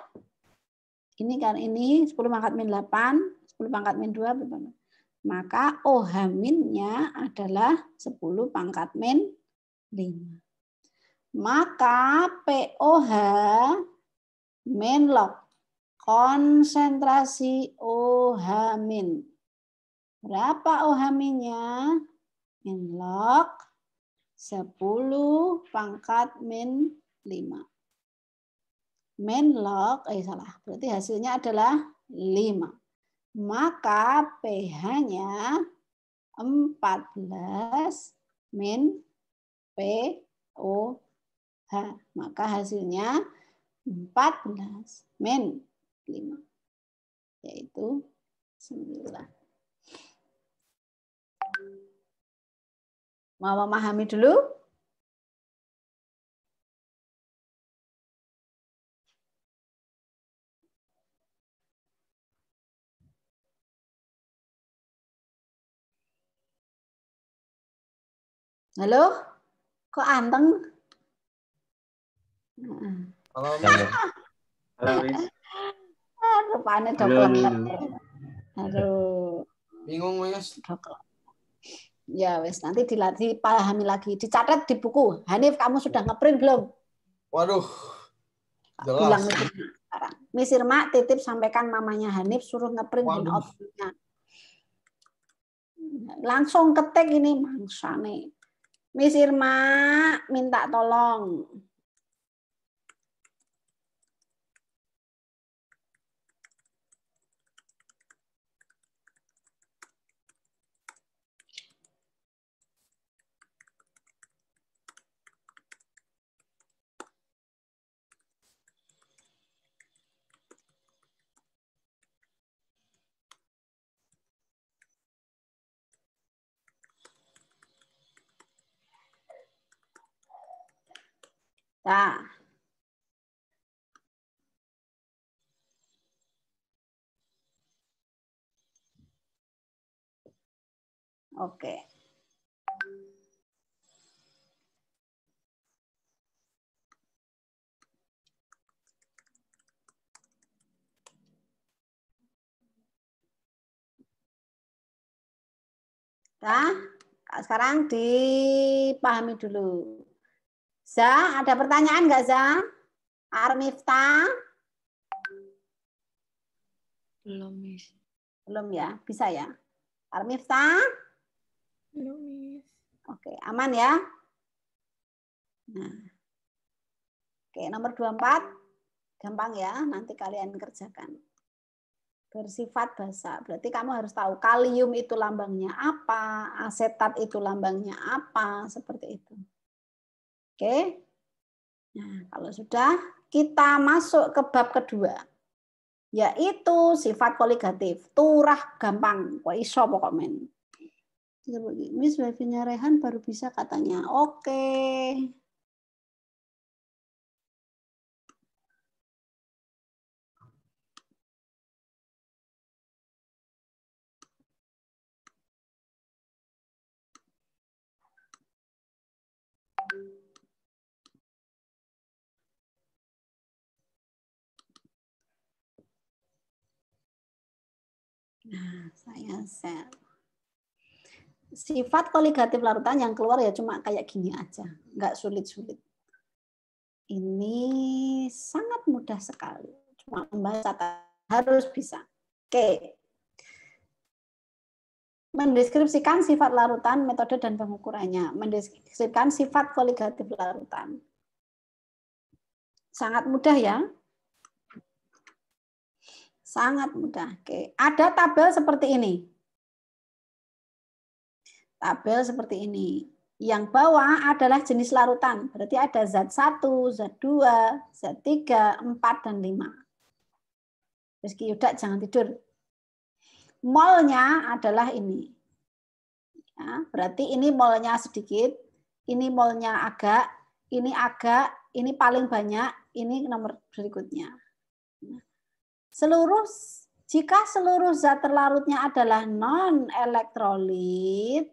Ini kan ini 10 pangkat min 8, 10 pangkat min 2 berapa? Maka OH-nya adalah 10 pangkat min 5. Maka POH min log konsentrasi OH-. Berapa OH-nya? Min log 10 pangkat min 5. Min log, berarti hasilnya adalah 5. Maka pH-nya 14 min POH. Maka hasilnya 14 min 5. Yaitu 9. Mau memahami dulu? Halo? Kok anteng? Halo, Halo. halo, Miss. Rupanya Halo. dokter. Aduh. Bingung, Miss. Dokter. Ya wes, nanti dipahami lagi. Dicatat di buku. Hanif, kamu sudah ngeprint belum? Waduh, Bilang jelas. Miss Irma sekarang. Miss Irma titip sampaikan mamanya Hanif suruh ngeprint Waduh. handout-nya. Langsung ketik ini mangsa nih. Miss Irma minta tolong. Nah, oke. Nah, sekarang dipahami dulu. Za, ada pertanyaan nggak Za? Armifta? Belum, Miss. Belum ya? Bisa ya? Armifta? Belum, Miss. Oke, aman ya? Nah. Oke, nomor 24. Gampang ya, nanti kalian kerjakan. Bersifat basa. Berarti kamu harus tahu kalium itu lambangnya apa, asetat itu lambangnya apa, seperti itu. Oke. Nah, kalau sudah, kita masuk ke bab kedua. Yaitu sifat koligatif. Turah gampang. Kok iso pokok men. Miss wifi-nya Rehan baru bisa katanya. Oke. Nah, saya share. Sifat koligatif larutan yang keluar ya cuma kayak gini aja, nggak sulit-sulit. Ini sangat mudah sekali, cuma membaca harus bisa. Oke. Mendeskripsikan sifat larutan, metode dan pengukurannya. Mendeskripsikan sifat koligatif larutan. Sangat mudah ya. Sangat mudah. Oke, ada tabel seperti ini. Tabel seperti ini. Yang bawah adalah jenis larutan. Berarti ada zat 1, zat 2, zat 3, 4, dan 5. Rizky Yuda jangan tidur. Molnya adalah ini. Ya, berarti ini molnya sedikit, ini molnya agak, ini paling banyak, ini nomor berikutnya. Jika seluruh zat terlarutnya adalah non-elektrolit,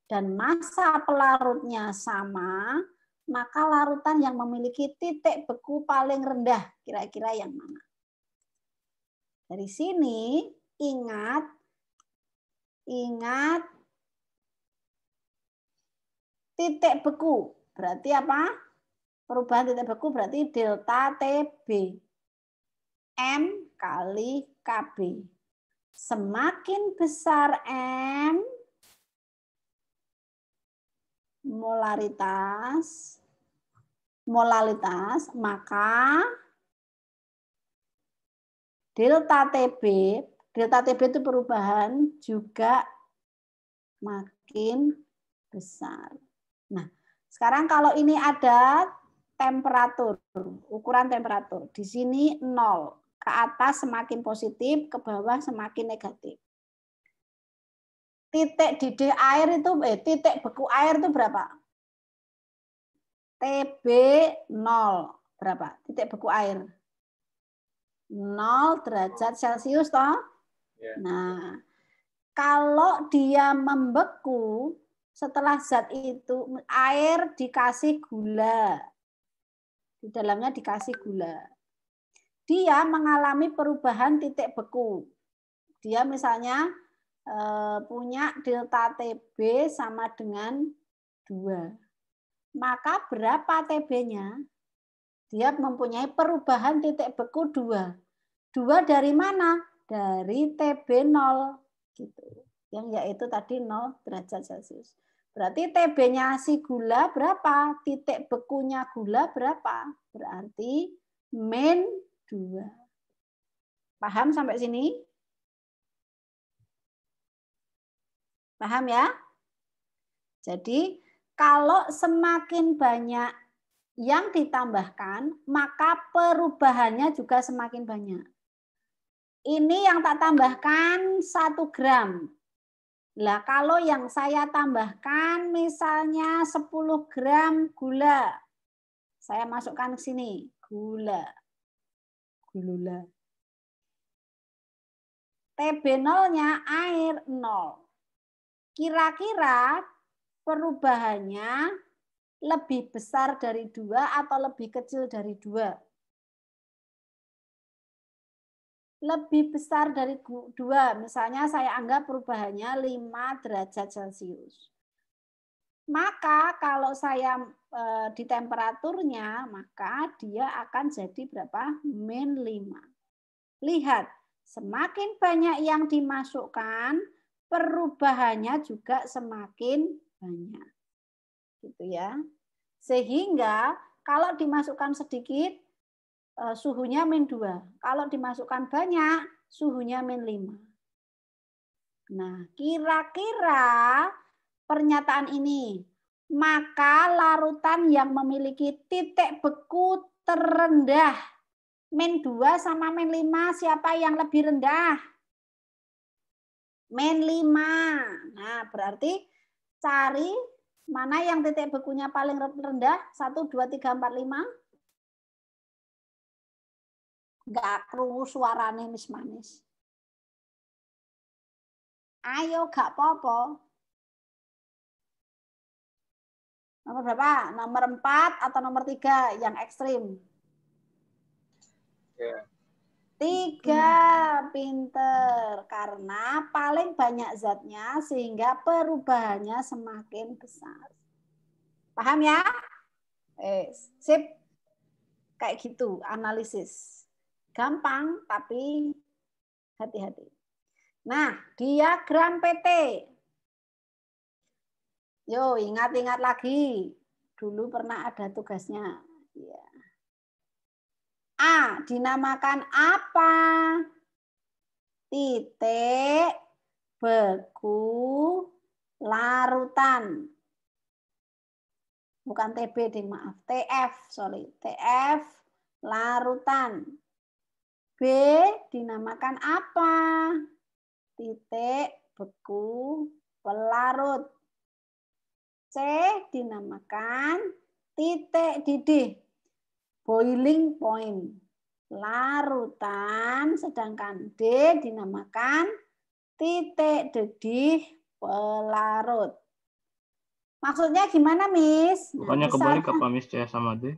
dan massa pelarutnya sama, maka larutan yang memiliki titik beku paling rendah kira-kira yang mana? Dari sini ingat titik beku. Berarti apa? Perubahan titik beku berarti delta TB. M kali KB. Semakin besar M, molaritas, maka delta TB itu perubahan juga makin besar. Nah, sekarang kalau ini ada temperatur, ukuran temperatur. Di sini 0. Ke atas semakin positif, ke bawah semakin negatif. Titik didih air itu, titik beku air itu berapa? TB 0. Berapa? Titik beku air. 0 derajat Celcius toh? Yeah. Nah, kalau dia membeku setelah zat itu air dikasih gula. Di dalamnya dikasih gula. Dia mengalami perubahan titik beku. Dia misalnya punya delta TB sama dengan 2. Maka berapa TB-nya? Dia mempunyai perubahan titik beku 2. 2 dari mana? Dari TB 0. Gitu. Yang yaitu tadi 0 derajat Celcius. Berarti TB-nya si gula berapa? Titik bekunya gula berapa? Berarti min 2. Paham sampai sini? Paham ya? Jadi kalau semakin banyak yang ditambahkan, maka perubahannya juga semakin banyak. Ini yang tak tambahkan 1 gram. Lah kalau yang saya tambahkan misalnya 10 gram gula. Saya masukkan ke sini, gula. Gula. TB0-nya air 0. Kira-kira perubahannya lebih besar dari 2 atau lebih kecil dari 2? Lebih besar dari 2, misalnya saya anggap perubahannya 5 derajat Celcius. Maka kalau saya di temperaturnya, maka dia akan jadi berapa? Min 5. Lihat, semakin banyak yang dimasukkan, perubahannya juga semakin banyak. Gitu ya. Sehingga kalau dimasukkan sedikit, suhunya min 2. Kalau dimasukkan banyak, suhunya min 5. Nah, kira-kira pernyataan ini, maka larutan yang memiliki titik beku terendah, min 2 sama min 5, siapa yang lebih rendah? Min 5. Nah, berarti cari mana yang titik bekunya paling rendah? 1, 2, 3, 4, 5. Gak krungu suarane manis. Ayo gak apa-apa. Nomor berapa? Nomor 4 atau nomor 3 yang ekstrim? 3, pinter. Karena paling banyak zatnya sehingga perubahannya semakin besar. Paham ya? Sip. Kayak gitu analisis. Gampang, tapi hati-hati. Nah, diagram PT. Yo, ingat-ingat lagi. Dulu pernah ada tugasnya. Ya. A, dinamakan apa? Titik beku larutan. Bukan TB, ding, maaf. TF larutan. B, dinamakan apa? Titik beku pelarut. C, dinamakan titik didih, boiling point, larutan. Sedangkan D dinamakan titik didih pelarut. Maksudnya gimana, Miss? Bukannya kebalik apa, Miss? C sama D?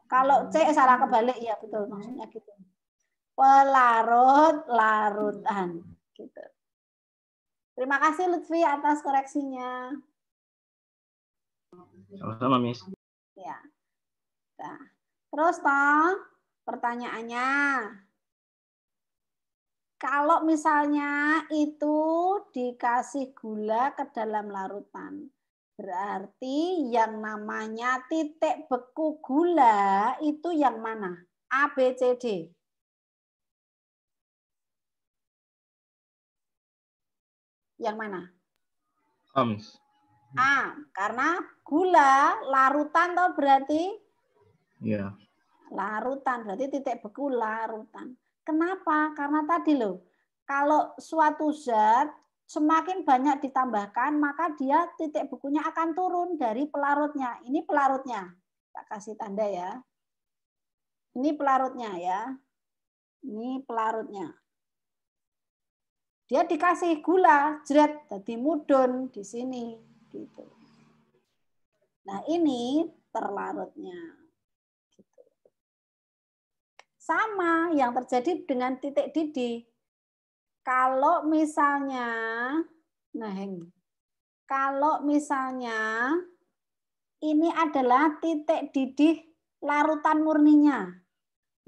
Kalau C salah kebalik, ya betul, maksudnya gitu. Pelarut, larutan. Gitu. Terima kasih Lutfi atas koreksinya. Sama-sama, Miss. Ya. Nah, terus toh pertanyaannya. Kalau misalnya itu dikasih gula ke dalam larutan, berarti yang namanya titik beku gula itu yang mana? A, B, C, D. Yang mana? Miss. A, karena gula larutan toh berarti? Iya. Larutan, berarti titik beku larutan. Kenapa? Karena tadi loh, kalau suatu zat semakin banyak ditambahkan, maka dia titik bekunya akan turun dari pelarutnya. Ini pelarutnya. Tak kasih tanda ya. Ini pelarutnya ya. Ini pelarutnya. Dia dikasih gula, jret, jadi mudun di sini. Gitu. Nah ini terlarutnya. Gitu. Sama yang terjadi dengan titik didih. Kalau misalnya, kalau misalnya ini adalah titik didih larutan murninya,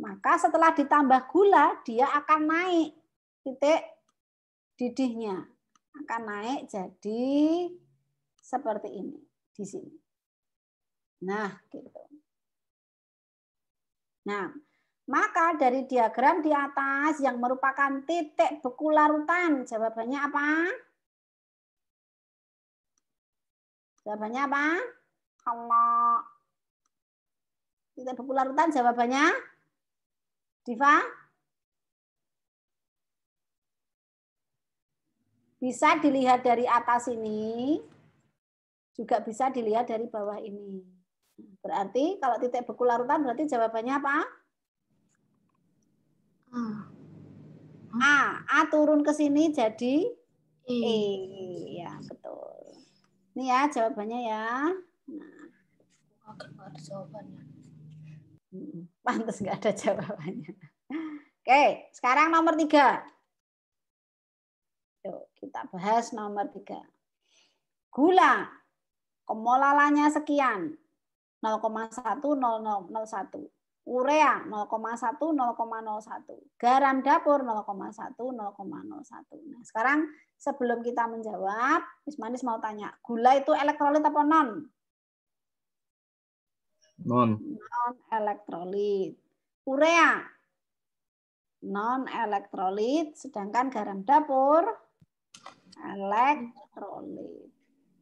maka setelah ditambah gula, dia akan naik titik didihnya. Akan naik jadi seperti ini di sini. Nah, gitu. Nah, maka dari diagram di atas yang merupakan titik beku larutan, jawabannya apa? Jawabannya apa? Kalau titik beku larutan jawabannya? Diva? Bisa dilihat dari atas ini, juga bisa dilihat dari bawah ini. Berarti kalau titik beku larutan berarti jawabannya apa? A turun ke sini jadi E. Ya, betul. Ini ya jawabannya ya. Nah. Nggak ada jawabannya. Pantas nggak ada jawabannya. Oke, sekarang nomor 3. Yuk, kita bahas nomor 3. Gula, kemolalannya sekian. 0,10001. Urea 0,1 garam dapur 0,1 0,01. Nah, sekarang sebelum kita menjawab, Miss Manis mau tanya, gula itu elektrolit apa non? Non. Non elektrolit. Urea non elektrolit, sedangkan garam dapur elektrolit.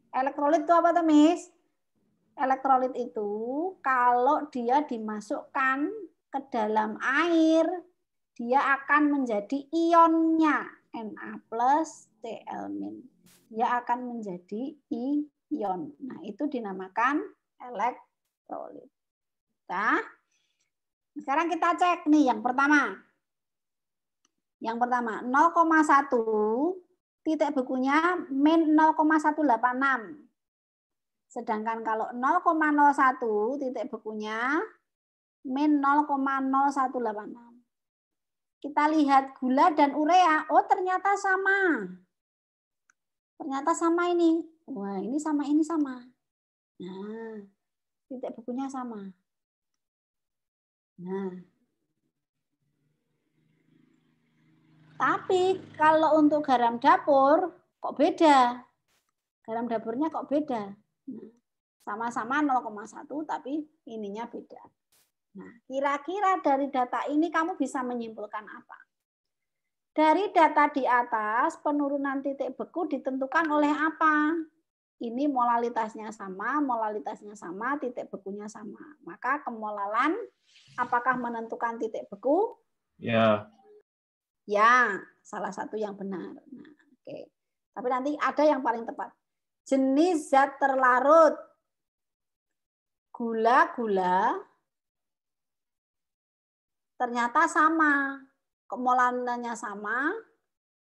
Elektrolit itu apa tuh, Miss? Elektrolit itu kalau dia dimasukkan ke dalam air, dia akan menjadi ionnya Na+, Cl-. Dia akan menjadi ion. Nah, itu dinamakan elektrolit. Nah, sekarang kita cek nih yang pertama. Yang pertama, 0,1 titik bekunya min 0,186. Sedangkan kalau 0,01 titik bekunya min 0,0186. Kita lihat gula dan urea, oh ternyata sama. Ternyata sama ini. Wah, ini sama, ini sama. Nah, titik bekunya sama. Nah. Tapi kalau untuk garam dapur kok beda. Garam dapurnya kok beda. Sama-sama 0,1 tapi ininya beda. Nah, kira-kira dari data ini kamu bisa menyimpulkan apa? Dari data di atas, penurunan titik beku ditentukan oleh apa? Ini molalitasnya sama, titik bekunya sama. Maka kemolalan apakah menentukan titik beku? Ya. Ya, salah satu yang benar. Nah, oke. Tapi nanti ada yang paling tepat. Jenis zat terlarut. Gula-gula ternyata sama. Kemolalannya sama,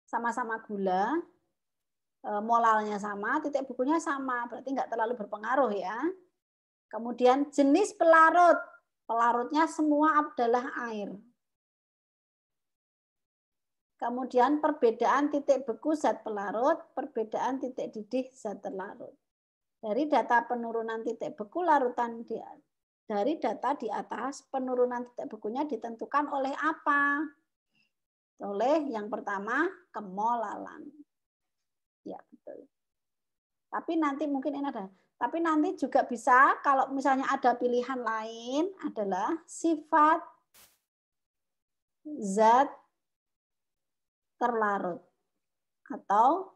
sama-sama gula. Molalnya sama, titik bekunya sama. Berarti nggak terlalu berpengaruh ya. Kemudian jenis pelarut. Pelarutnya semua adalah air. Kemudian perbedaan titik beku zat pelarut, perbedaan titik didih zat terlarut. Dari data penurunan titik beku larutan dari data di atas, penurunan titik bekunya ditentukan oleh apa? Oleh yang pertama, kemolalan. Ya, betul. Tapi nanti mungkin ini ada. Tapi nanti juga bisa kalau misalnya ada pilihan lain adalah sifat zat terlarut atau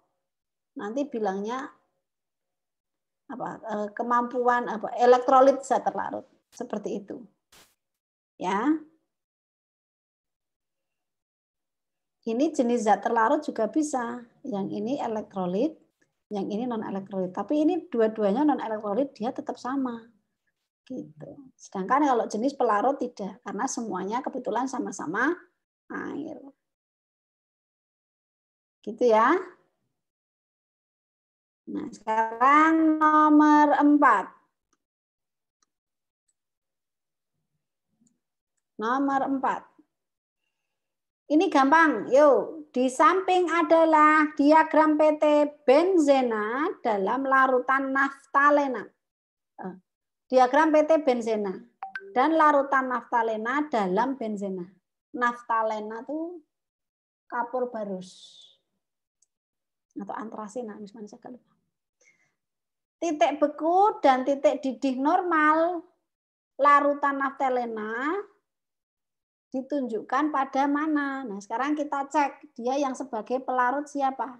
nanti bilangnya apa kemampuan apa elektrolit zat terlarut seperti itu ya. Ini jenis zat terlarut juga bisa, yang ini elektrolit, yang ini non elektrolit, tapi ini dua-duanya non elektrolit dia tetap sama gitu. Sedangkan kalau jenis pelarut tidak, karena semuanya kebetulan sama-sama air. Gitu ya. Nah, sekarang nomor 4. Nomor 4. Ini gampang. Yuk, di samping adalah diagram PT benzena dalam larutan naftalena. Diagram PT benzena dan larutan naftalena dalam benzena. Naftalena itu kapur barus atau antrasina, misalnya saya lupa. Titik beku dan titik didih normal larutan naftalena ditunjukkan pada mana. Nah, sekarang kita cek dia yang sebagai pelarut siapa?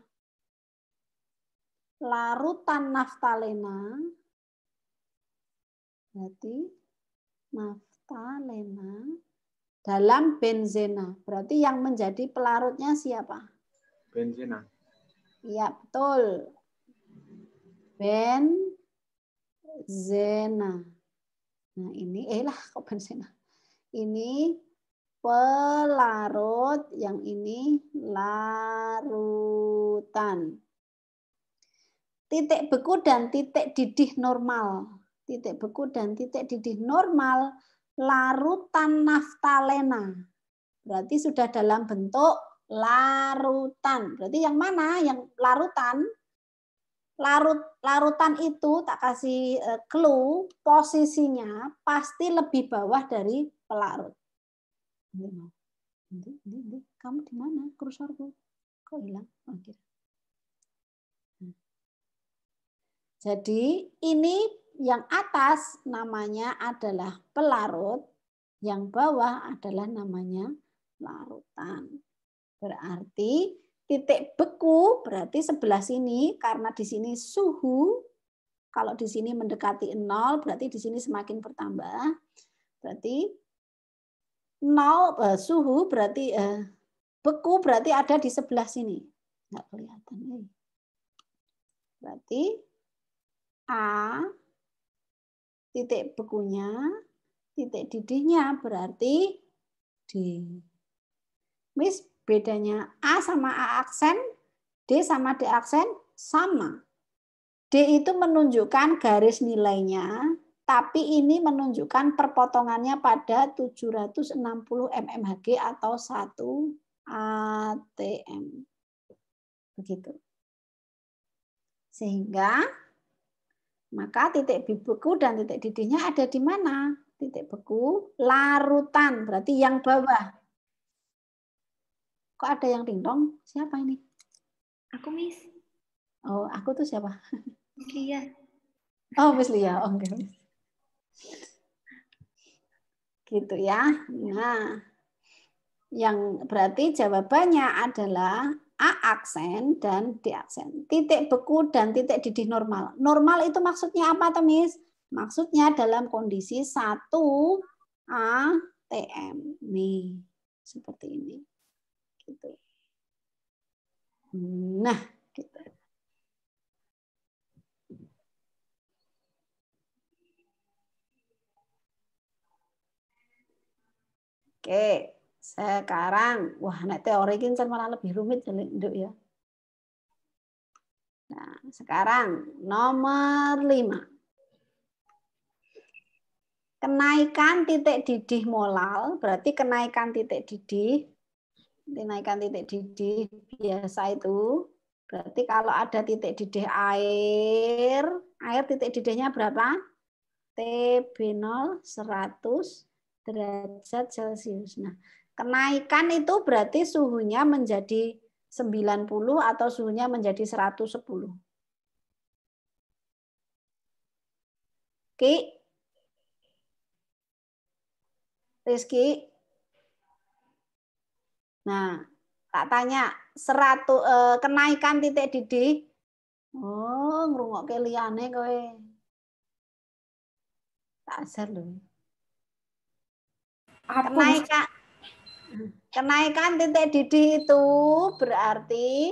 Larutan naftalena. Berarti naftalena dalam benzena. Berarti yang menjadi pelarutnya siapa? Benzena. Iya, betul. Benzena. Nah, ini kok benzena. Ini pelarut, yang ini larutan. Titik beku dan titik didih normal. Titik beku dan titik didih normal larutan naftalena. Berarti sudah dalam bentuk larutan. Berarti yang mana? Yang larutan. Larutan itu tak kasih clue, posisinya pasti lebih bawah dari pelarut. Ini, kamu di mana? Kursorku kok hilang? Oke. Jadi ini yang atas namanya adalah pelarut, yang bawah adalah namanya larutan. Berarti titik beku berarti sebelah sini, karena di sini suhu, kalau di sini mendekati 0 berarti di sini semakin bertambah. Berarti 0 suhu berarti beku berarti ada di sebelah sini. Nggak kelihatan nih. Berarti A titik bekunya, titik didihnya berarti D. Miss, bedanya A sama A aksen, D sama D aksen sama. D itu menunjukkan garis nilainya, tapi ini menunjukkan perpotongannya pada 760 mmHg atau 1 atm. Begitu. Sehingga maka titik beku dan titik didihnya ada di mana? Titik beku larutan, berarti yang bawah. Kok ada yang dingdong? Siapa ini? Aku, Miss. Oh, aku tuh siapa? Lia. Oh, Miss Lia. Oke, Miss. Gitu ya. Nah, yang berarti jawabannya adalah A aksen dan D aksen. Titik beku dan titik didih normal. Normal itu maksudnya apa, Miss? Maksudnya dalam kondisi 1 atm. Nih, seperti ini. Gitu. Nah, gitu. Oke, sekarang nek teori ini malah lebih rumit ya. Nah, sekarang nomor 5. Kenaikan titik didih molal, berarti kenaikan titik didih biasa itu, berarti kalau ada titik didih air titik didihnya berapa? TB0 100 derajat Celcius. Nah, kenaikan itu berarti suhunya menjadi 90 atau suhunya menjadi 110. Ki, Rizky. Nah, tak tanya 100 kenaikan titik didih. Oh, ngrungokke liyane kowe. Tak asar lho. Kenaikan titik didih itu berarti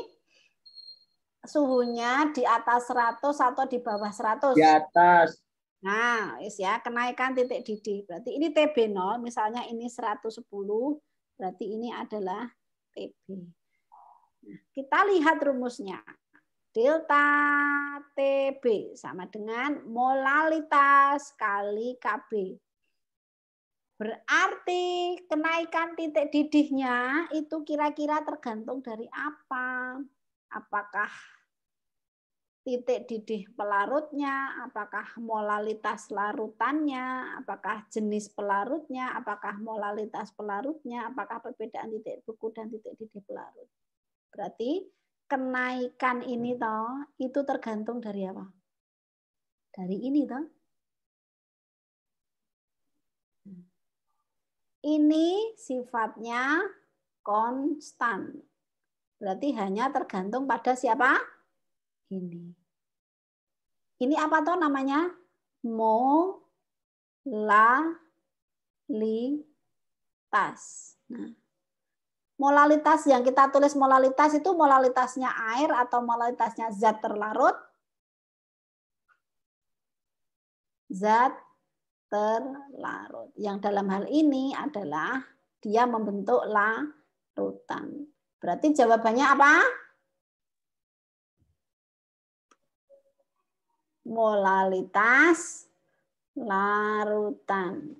suhunya di atas 100 atau di bawah 100? Di atas. Nah, ya, kenaikan titik didih. Berarti ini TB0, misalnya ini 110, berarti ini adalah TB. Kita lihat rumusnya. Delta TB sama dengan molalitas kali KB. Berarti kenaikan titik didihnya itu kira-kira tergantung dari apa? Apakah titik didih pelarutnya, apakah molalitas larutannya, apakah jenis pelarutnya, apakah molalitas pelarutnya, apakah perbedaan titik beku dan titik didih pelarut. Berarti kenaikan ini toh itu tergantung dari apa? Dari ini toh. Ini sifatnya konstan. Berarti hanya tergantung pada siapa? Ini. Ini apa toh namanya? Molalitas. Nah, molalitas yang kita tulis molalitas itu molalitasnya air atau molalitasnya zat terlarut? Zat terlarut. Yang dalam hal ini adalah dia membentuk larutan. Berarti jawabannya apa? Molalitas larutan.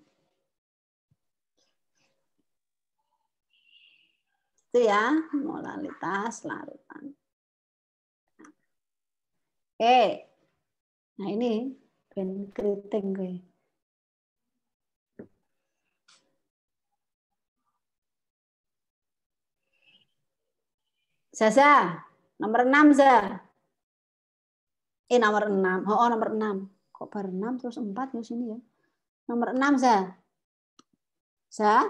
Itu ya, molalitas larutan. Oke. Nah ini ben keriting gue. Zaza, nomor 6 Za. Nomor 6. Oh, nomor 6. Kok baru 6 terus 4 ya sini ya. Nomor 6 Za. Za?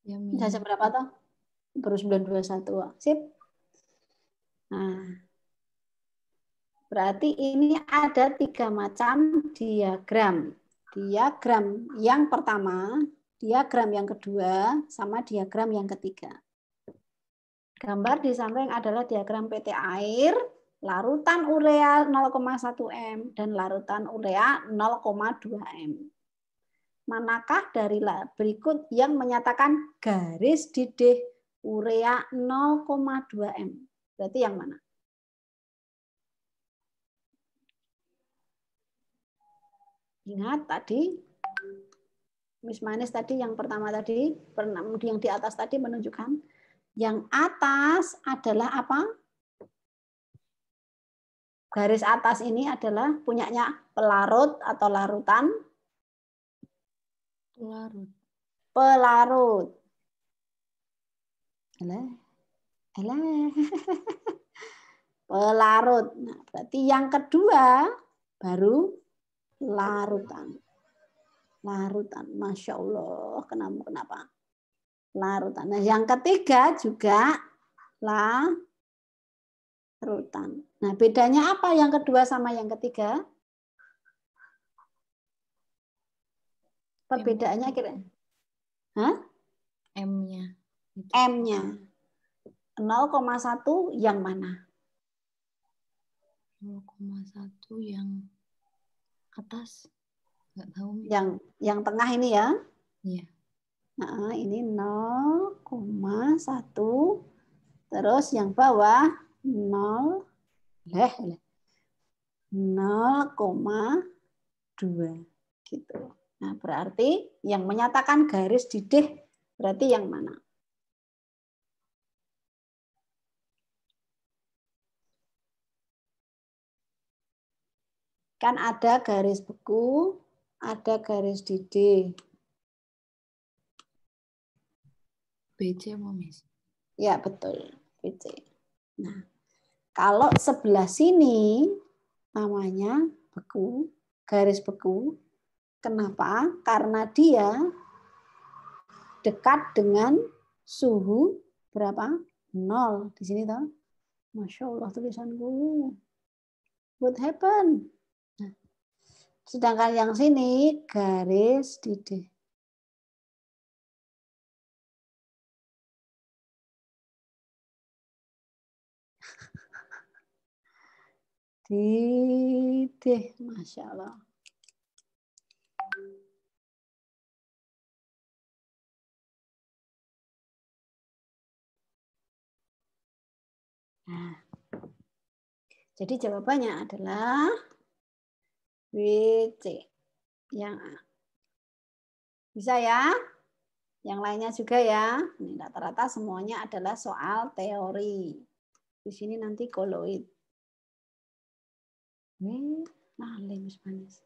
Ya, Zaza berapa toh? Baru 921. Sip. Nah. Berarti ini ada 3 macam diagram. Diagram yang pertama, diagram yang kedua, sama diagram yang ketiga. Gambar di samping adalah diagram PT air, larutan urea 0,1 M, dan larutan urea 0,2 M. Manakah dari berikut yang menyatakan garis didih urea 0,2 M? Berarti yang mana? Ingat tadi, Miss Manis tadi yang pertama tadi, yang di atas tadi menunjukkan yang atas adalah apa? Garis atas ini adalah punyanya pelarut atau larutan? Pelarut. Pelarut. Pelarut. Nah, berarti yang kedua baru larutan. Larutan. Masya Allah. Kenapa? Larutan. Nah, yang ketiga juga larutan. Nah, bedanya apa yang kedua sama yang ketiga? Perbedaannya kira? Hah? M-nya. M-nya. 0,1 yang mana? 0,1 yang atas. Nggak tahu. Yang tengah ini ya? Iya. Nah, ini 0,1. Terus yang bawah 0,2 gitu. Nah, berarti yang menyatakan garis didih berarti yang mana? Kan ada garis beku, ada garis didih. BC mau, Miss? Ya, betul. BC. Nah, kalau sebelah sini namanya beku, garis beku. Kenapa? Karena dia dekat dengan suhu berapa? 0. Di sini toh. Masya Allah tulisanku. What happened? Nah, sedangkan yang sini garis didih. Didih, Masya Allah. Nah, jadi jawabannya adalah WC yang A. Bisa ya? Yang lainnya juga ya. Ini rata-rata semuanya adalah soal teori. Di sini nanti koloid. Nah, lemus panas.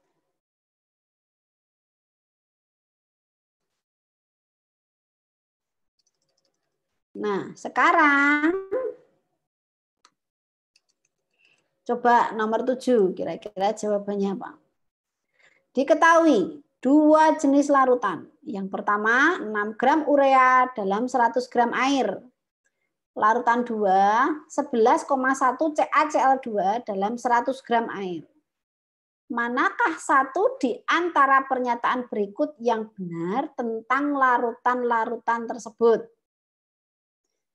Nah, sekarang coba nomor 7. Kira-kira jawabannya apa? Diketahui 2 jenis larutan. Yang pertama 6 gram urea dalam 100 gram air. Larutan 2 11,1 CaCl2 dalam 100 gram air. Manakah satu di antara pernyataan berikut yang benar tentang larutan-larutan tersebut?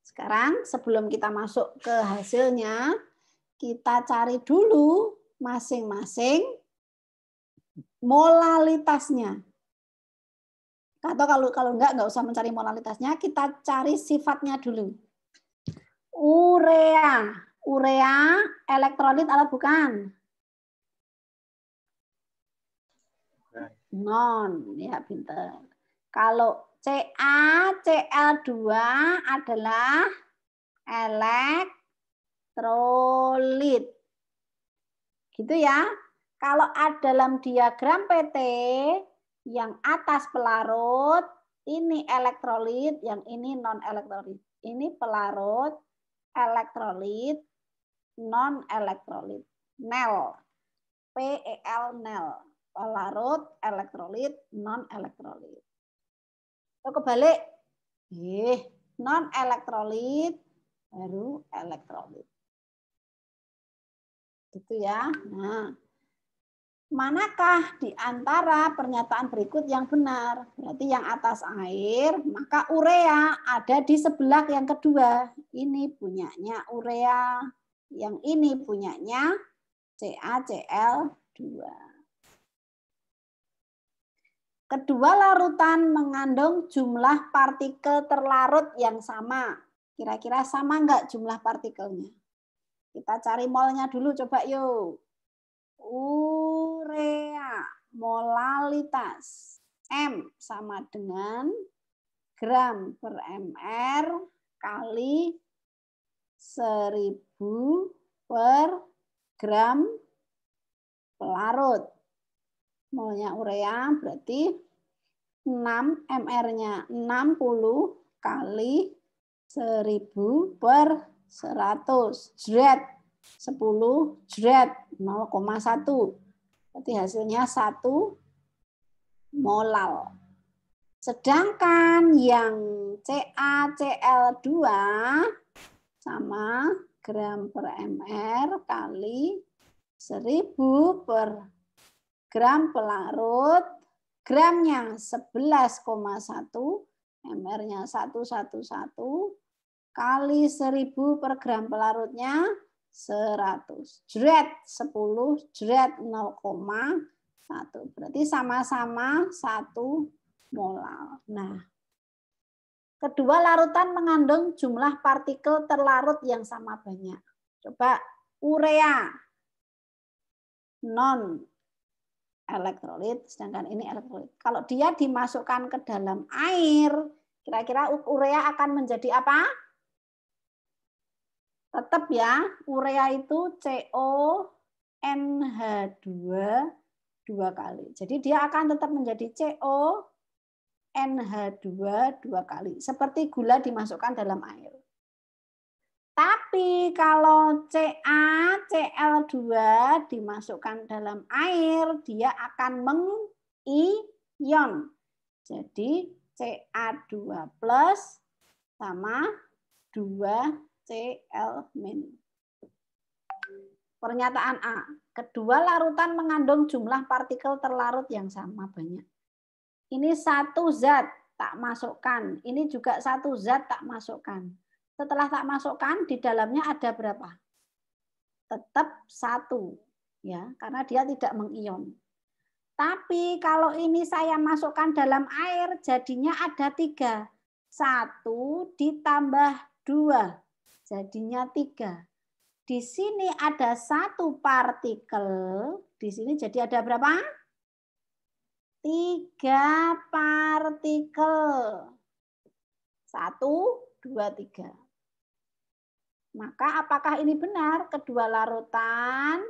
Sekarang sebelum kita masuk ke hasilnya, kita cari dulu masing-masing molalitasnya. Atau kalau nggak usah mencari molalitasnya, kita cari sifatnya dulu. Urea elektrolit atau bukan? Non, ya pinter. Kalau CaCl2 adalah elektrolit. Gitu ya. Kalau dalam diagram PT, yang atas pelarut, ini elektrolit, yang ini non-elektrolit. Ini pelarut, elektrolit, non-elektrolit. NEL. PEL NEL. Pelarut, elektrolit, non-elektrolit. Kebalik, non-elektrolit, baru elektrolit. Gitu ya. Nah, manakah di antara pernyataan berikut yang benar? Berarti yang atas air, maka urea ada di sebelah yang kedua. Ini punyanya urea, yang ini punyanya CaCl2. Kedua larutan mengandung jumlah partikel terlarut yang sama. Kira-kira sama enggak jumlah partikelnya? Kita cari molnya dulu, coba yuk. Urea, molalitas. M sama dengan gram per mr kali 1000 per gram pelarut. Molnya urea berarti 6 mr-nya 60 kali 1000 per 100. Jret 10 jret 0,1. Berarti hasilnya 1 molal. Sedangkan yang CaCl2 sama gram per mr kali 1000 per gram pelarut, gramnya 11,1, mr-nya 111, kali 1000 per gram pelarutnya 100. Jret 10, jret 0,1. Berarti sama-sama 1 molal. Nah, kedua larutan mengandung jumlah partikel terlarut yang sama banyak. Coba urea non elektrolit, sedangkan ini elektrolit. Kalau dia dimasukkan ke dalam air, kira-kira urea akan menjadi apa? Tetap ya, urea itu CONH2 2 kali. Jadi dia akan tetap menjadi CONH2 2 kali. Seperti gula dimasukkan dalam air. Tapi kalau CaCl2 dimasukkan dalam air, dia akan mengion. Jadi Ca2 plus sama 2Cl-. Pernyataan A. Kedua larutan mengandung jumlah partikel terlarut yang sama banyak. Ini satu zat tak masukkan. Ini juga satu zat tak masukkan. Setelah tak masukkan, di dalamnya ada berapa? Tetap 1. Ya, karena dia tidak mengion. Tapi kalau ini saya masukkan dalam air, jadinya ada 3. 1 ditambah 2, jadinya 3. di sini ada satu partikel, di sini jadi ada berapa? 3 partikel. 1, 2, 3. Maka apakah ini benar? Kedua larutan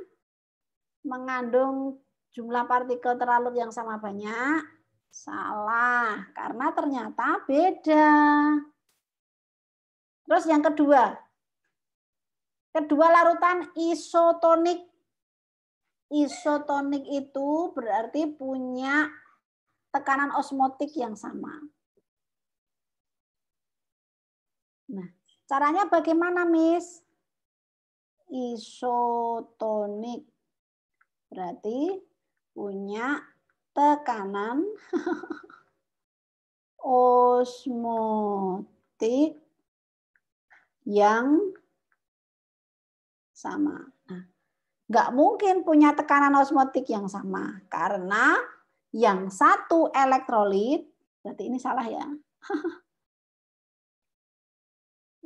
mengandung jumlah partikel terlarut yang sama banyak? Salah, karena ternyata beda. Terus yang kedua larutan isotonik. Isotonik itu berarti punya tekanan osmotik yang sama. Nah, caranya bagaimana, Miss? Isotonik berarti punya tekanan osmotik yang sama. Nah, nggak mungkin punya tekanan osmotik yang sama karena yang satu elektrolit, berarti ini salah ya.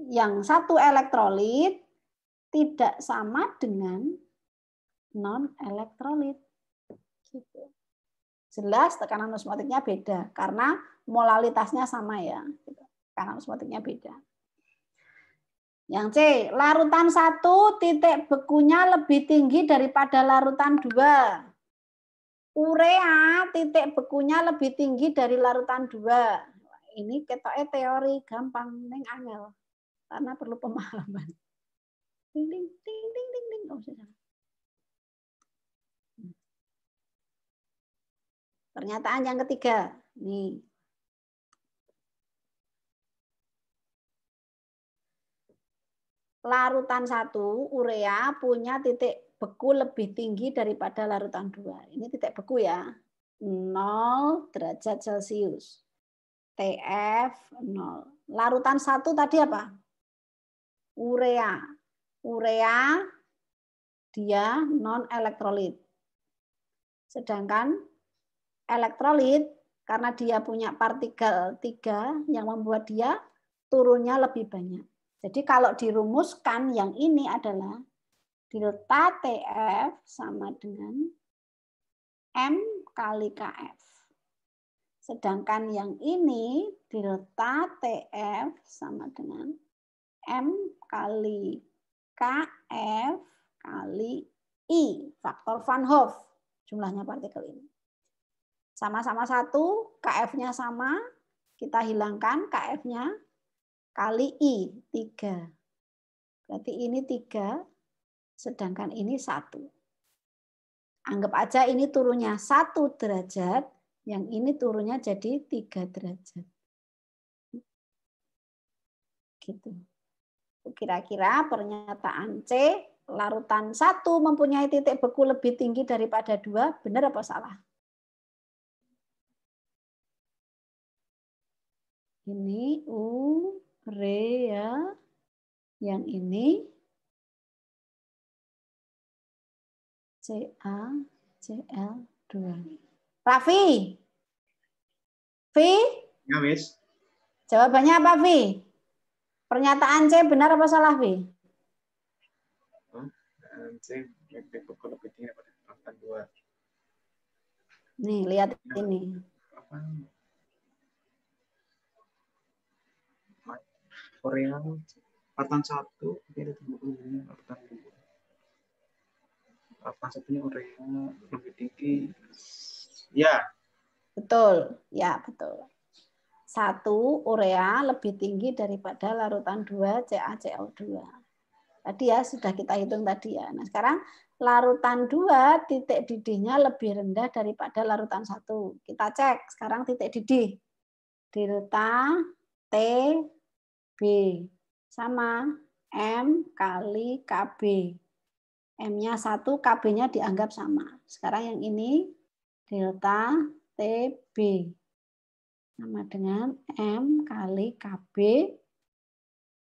Yang satu elektrolit tidak sama dengan non-elektrolit. Gitu. Jelas tekanan osmotiknya beda karena molalitasnya sama ya. Tekanan osmotiknya beda. Yang C, larutan 1 titik bekunya lebih tinggi daripada larutan 2. Urea titik bekunya lebih tinggi dari larutan 2. Ini ketoknya teori gampang, neng angel. Karena perlu pemahaman. Ding, ding, ding, ding, ding, ding. Oh, sudah. Pernyataan yang ketiga. Nih. Larutan 1, urea punya titik beku lebih tinggi daripada larutan 2. Ini titik beku ya. 0 derajat Celcius. TF 0. Larutan 1 tadi apa? Urea. Urea dia non-elektrolit. Sedangkan elektrolit karena dia punya partikel 3 yang membuat dia turunnya lebih banyak. Jadi kalau dirumuskan yang ini adalah delta TF sama dengan M kali KF. Sedangkan yang ini delta TF sama dengan M kali KF kali I, faktor Van Hoff, jumlahnya partikel ini. Sama-sama 1, KF-nya sama, kita hilangkan KF-nya, kali I, 3. Berarti ini 3, sedangkan ini 1. Anggap aja ini turunnya 1 derajat, yang ini turunnya jadi 3 derajat. Gitu. Kira-kira pernyataan C, larutan 1 mempunyai titik beku lebih tinggi daripada 2, benar apa salah? Ini urea, yang ini CaCl2. Raffi? Vi? Ya, Miss. Jawabannya apa, Vi? Pernyataan C benar apa salah, Vi? C lebih tinggi daripada larutan 2. Nih, lihat ini. Korea larutan 1 dia ada larutan 2. Larutan 1-nya urea lebih tinggi. Ya. Betul, ya betul. 1 urea lebih tinggi daripada larutan 2 CaCl2. Tadi ya sudah kita hitung tadi ya. Nah, sekarang larutan 2 titik didihnya lebih rendah daripada larutan 1. Kita cek sekarang titik didih. Delta TB sama M kali KB. M-nya 1, KB-nya dianggap sama. Sekarang yang ini delta TB sama dengan M kali KB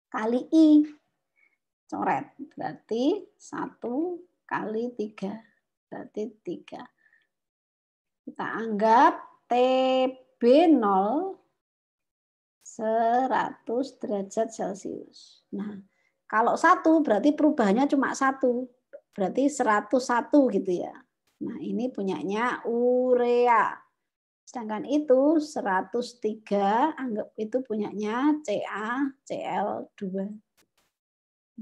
kali I. Coret. Berarti 1 kali 3. Berarti 3. Kita anggap TB0 100 derajat Celcius. Nah, Kalau 1 berarti perubahannya cuma 1. Berarti 101 gitu ya. Nah, ini punyanya urea. Sedangkan itu 103, anggap itu punyanya CaCl2.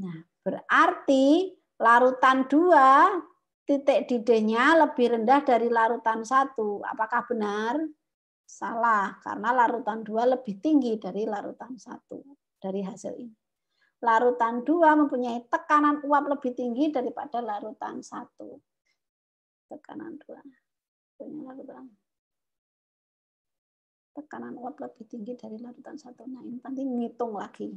Nah, berarti larutan 2 titik didehnya lebih rendah dari larutan 1. Apakah benar? Salah, karena larutan 2 lebih tinggi dari larutan 1 dari hasil ini. Larutan 2 mempunyai tekanan uap lebih tinggi daripada larutan 1. Tekanan 2 punya larutan. Tekanan uap lebih tinggi dari larutan 1. Nah, ini nanti ngitung lagi.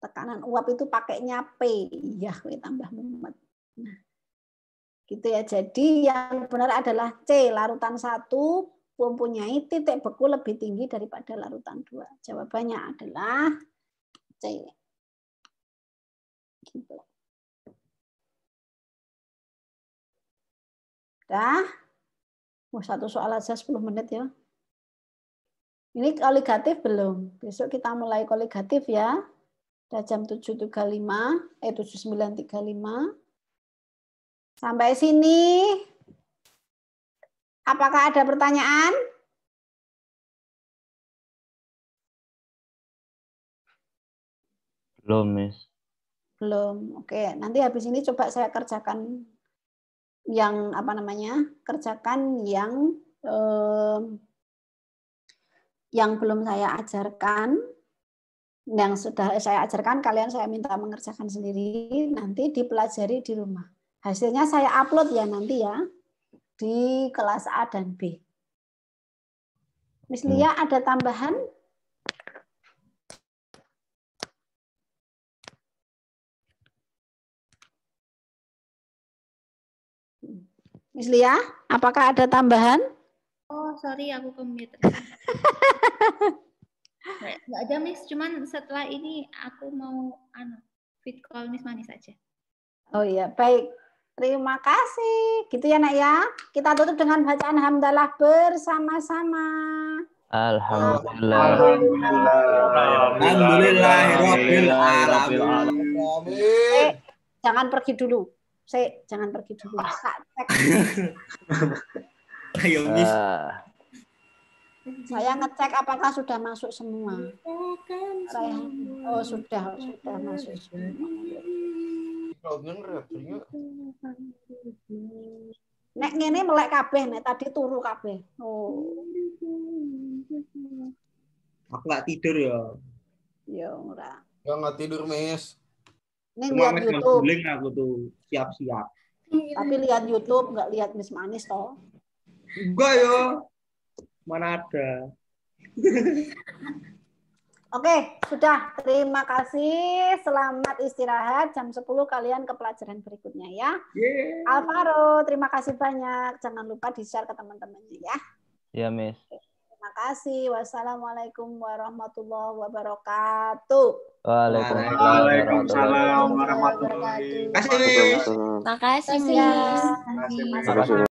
Tekanan uap itu pakainya P. Ya, tambah mumet. Nah, gitu ya. Jadi yang benar adalah C. Larutan 1 mempunyai titik beku lebih tinggi daripada larutan 2. Jawabannya adalah C. Gitu. Udah. Satu soal aja 10 menit ya. Ini koligatif belum? Besok kita mulai koligatif ya. Udah jam 7935. Sampai sini. Apakah ada pertanyaan? Belum, Miss. Belum. Oke, nanti habis ini coba saya kerjakan yang kerjakan yang belum saya ajarkan, yang sudah saya ajarkan kalian saya minta mengerjakan sendiri, nanti dipelajari di rumah. Hasilnya saya upload ya nanti ya di kelas A dan B. Miss Lia ada tambahan? Miss Lia, apakah ada tambahan? Oh, sorry, aku ke mute. Nggak ada, Miss. Cuman setelah ini aku mau fit call Miss Manis aja. Oh iya, baik. Terima kasih. Gitu ya, Nak ya. Kita tutup dengan bacaan hamdalah bersama-sama. Alhamdulillah. Alhamdulillahirabbil alamin. Jangan pergi dulu. Jangan pergi dulu. Ayo, Miss. Saya ngecek apakah sudah masuk semua. Oh, sudah masuk semua. Nek ngene melek kabeh, nek tadi turu kabeh. Oh. Aku nggak tidur ya. Ya ora. Ya nggak tidur, Miss. Ini Cuma lihat Miss YouTube. guling aku tuh siap-siap. Tapi lihat YouTube, nggak lihat Miss Manis toh. Enggak ya. Mana ada. Oke, sudah. Terima kasih. Selamat istirahat. Jam 10 kalian ke pelajaran berikutnya ya. Yeah. Alvaro, terima kasih banyak. Jangan lupa di-share ke teman-temannya ya. Ya, Miss. Terima kasih. Wassalamualaikum warahmatullahi wabarakatuh. Waalaikumsalam warahmatullahi Terima kasih, Miss. Makasih, Miss. Miss. Makasih.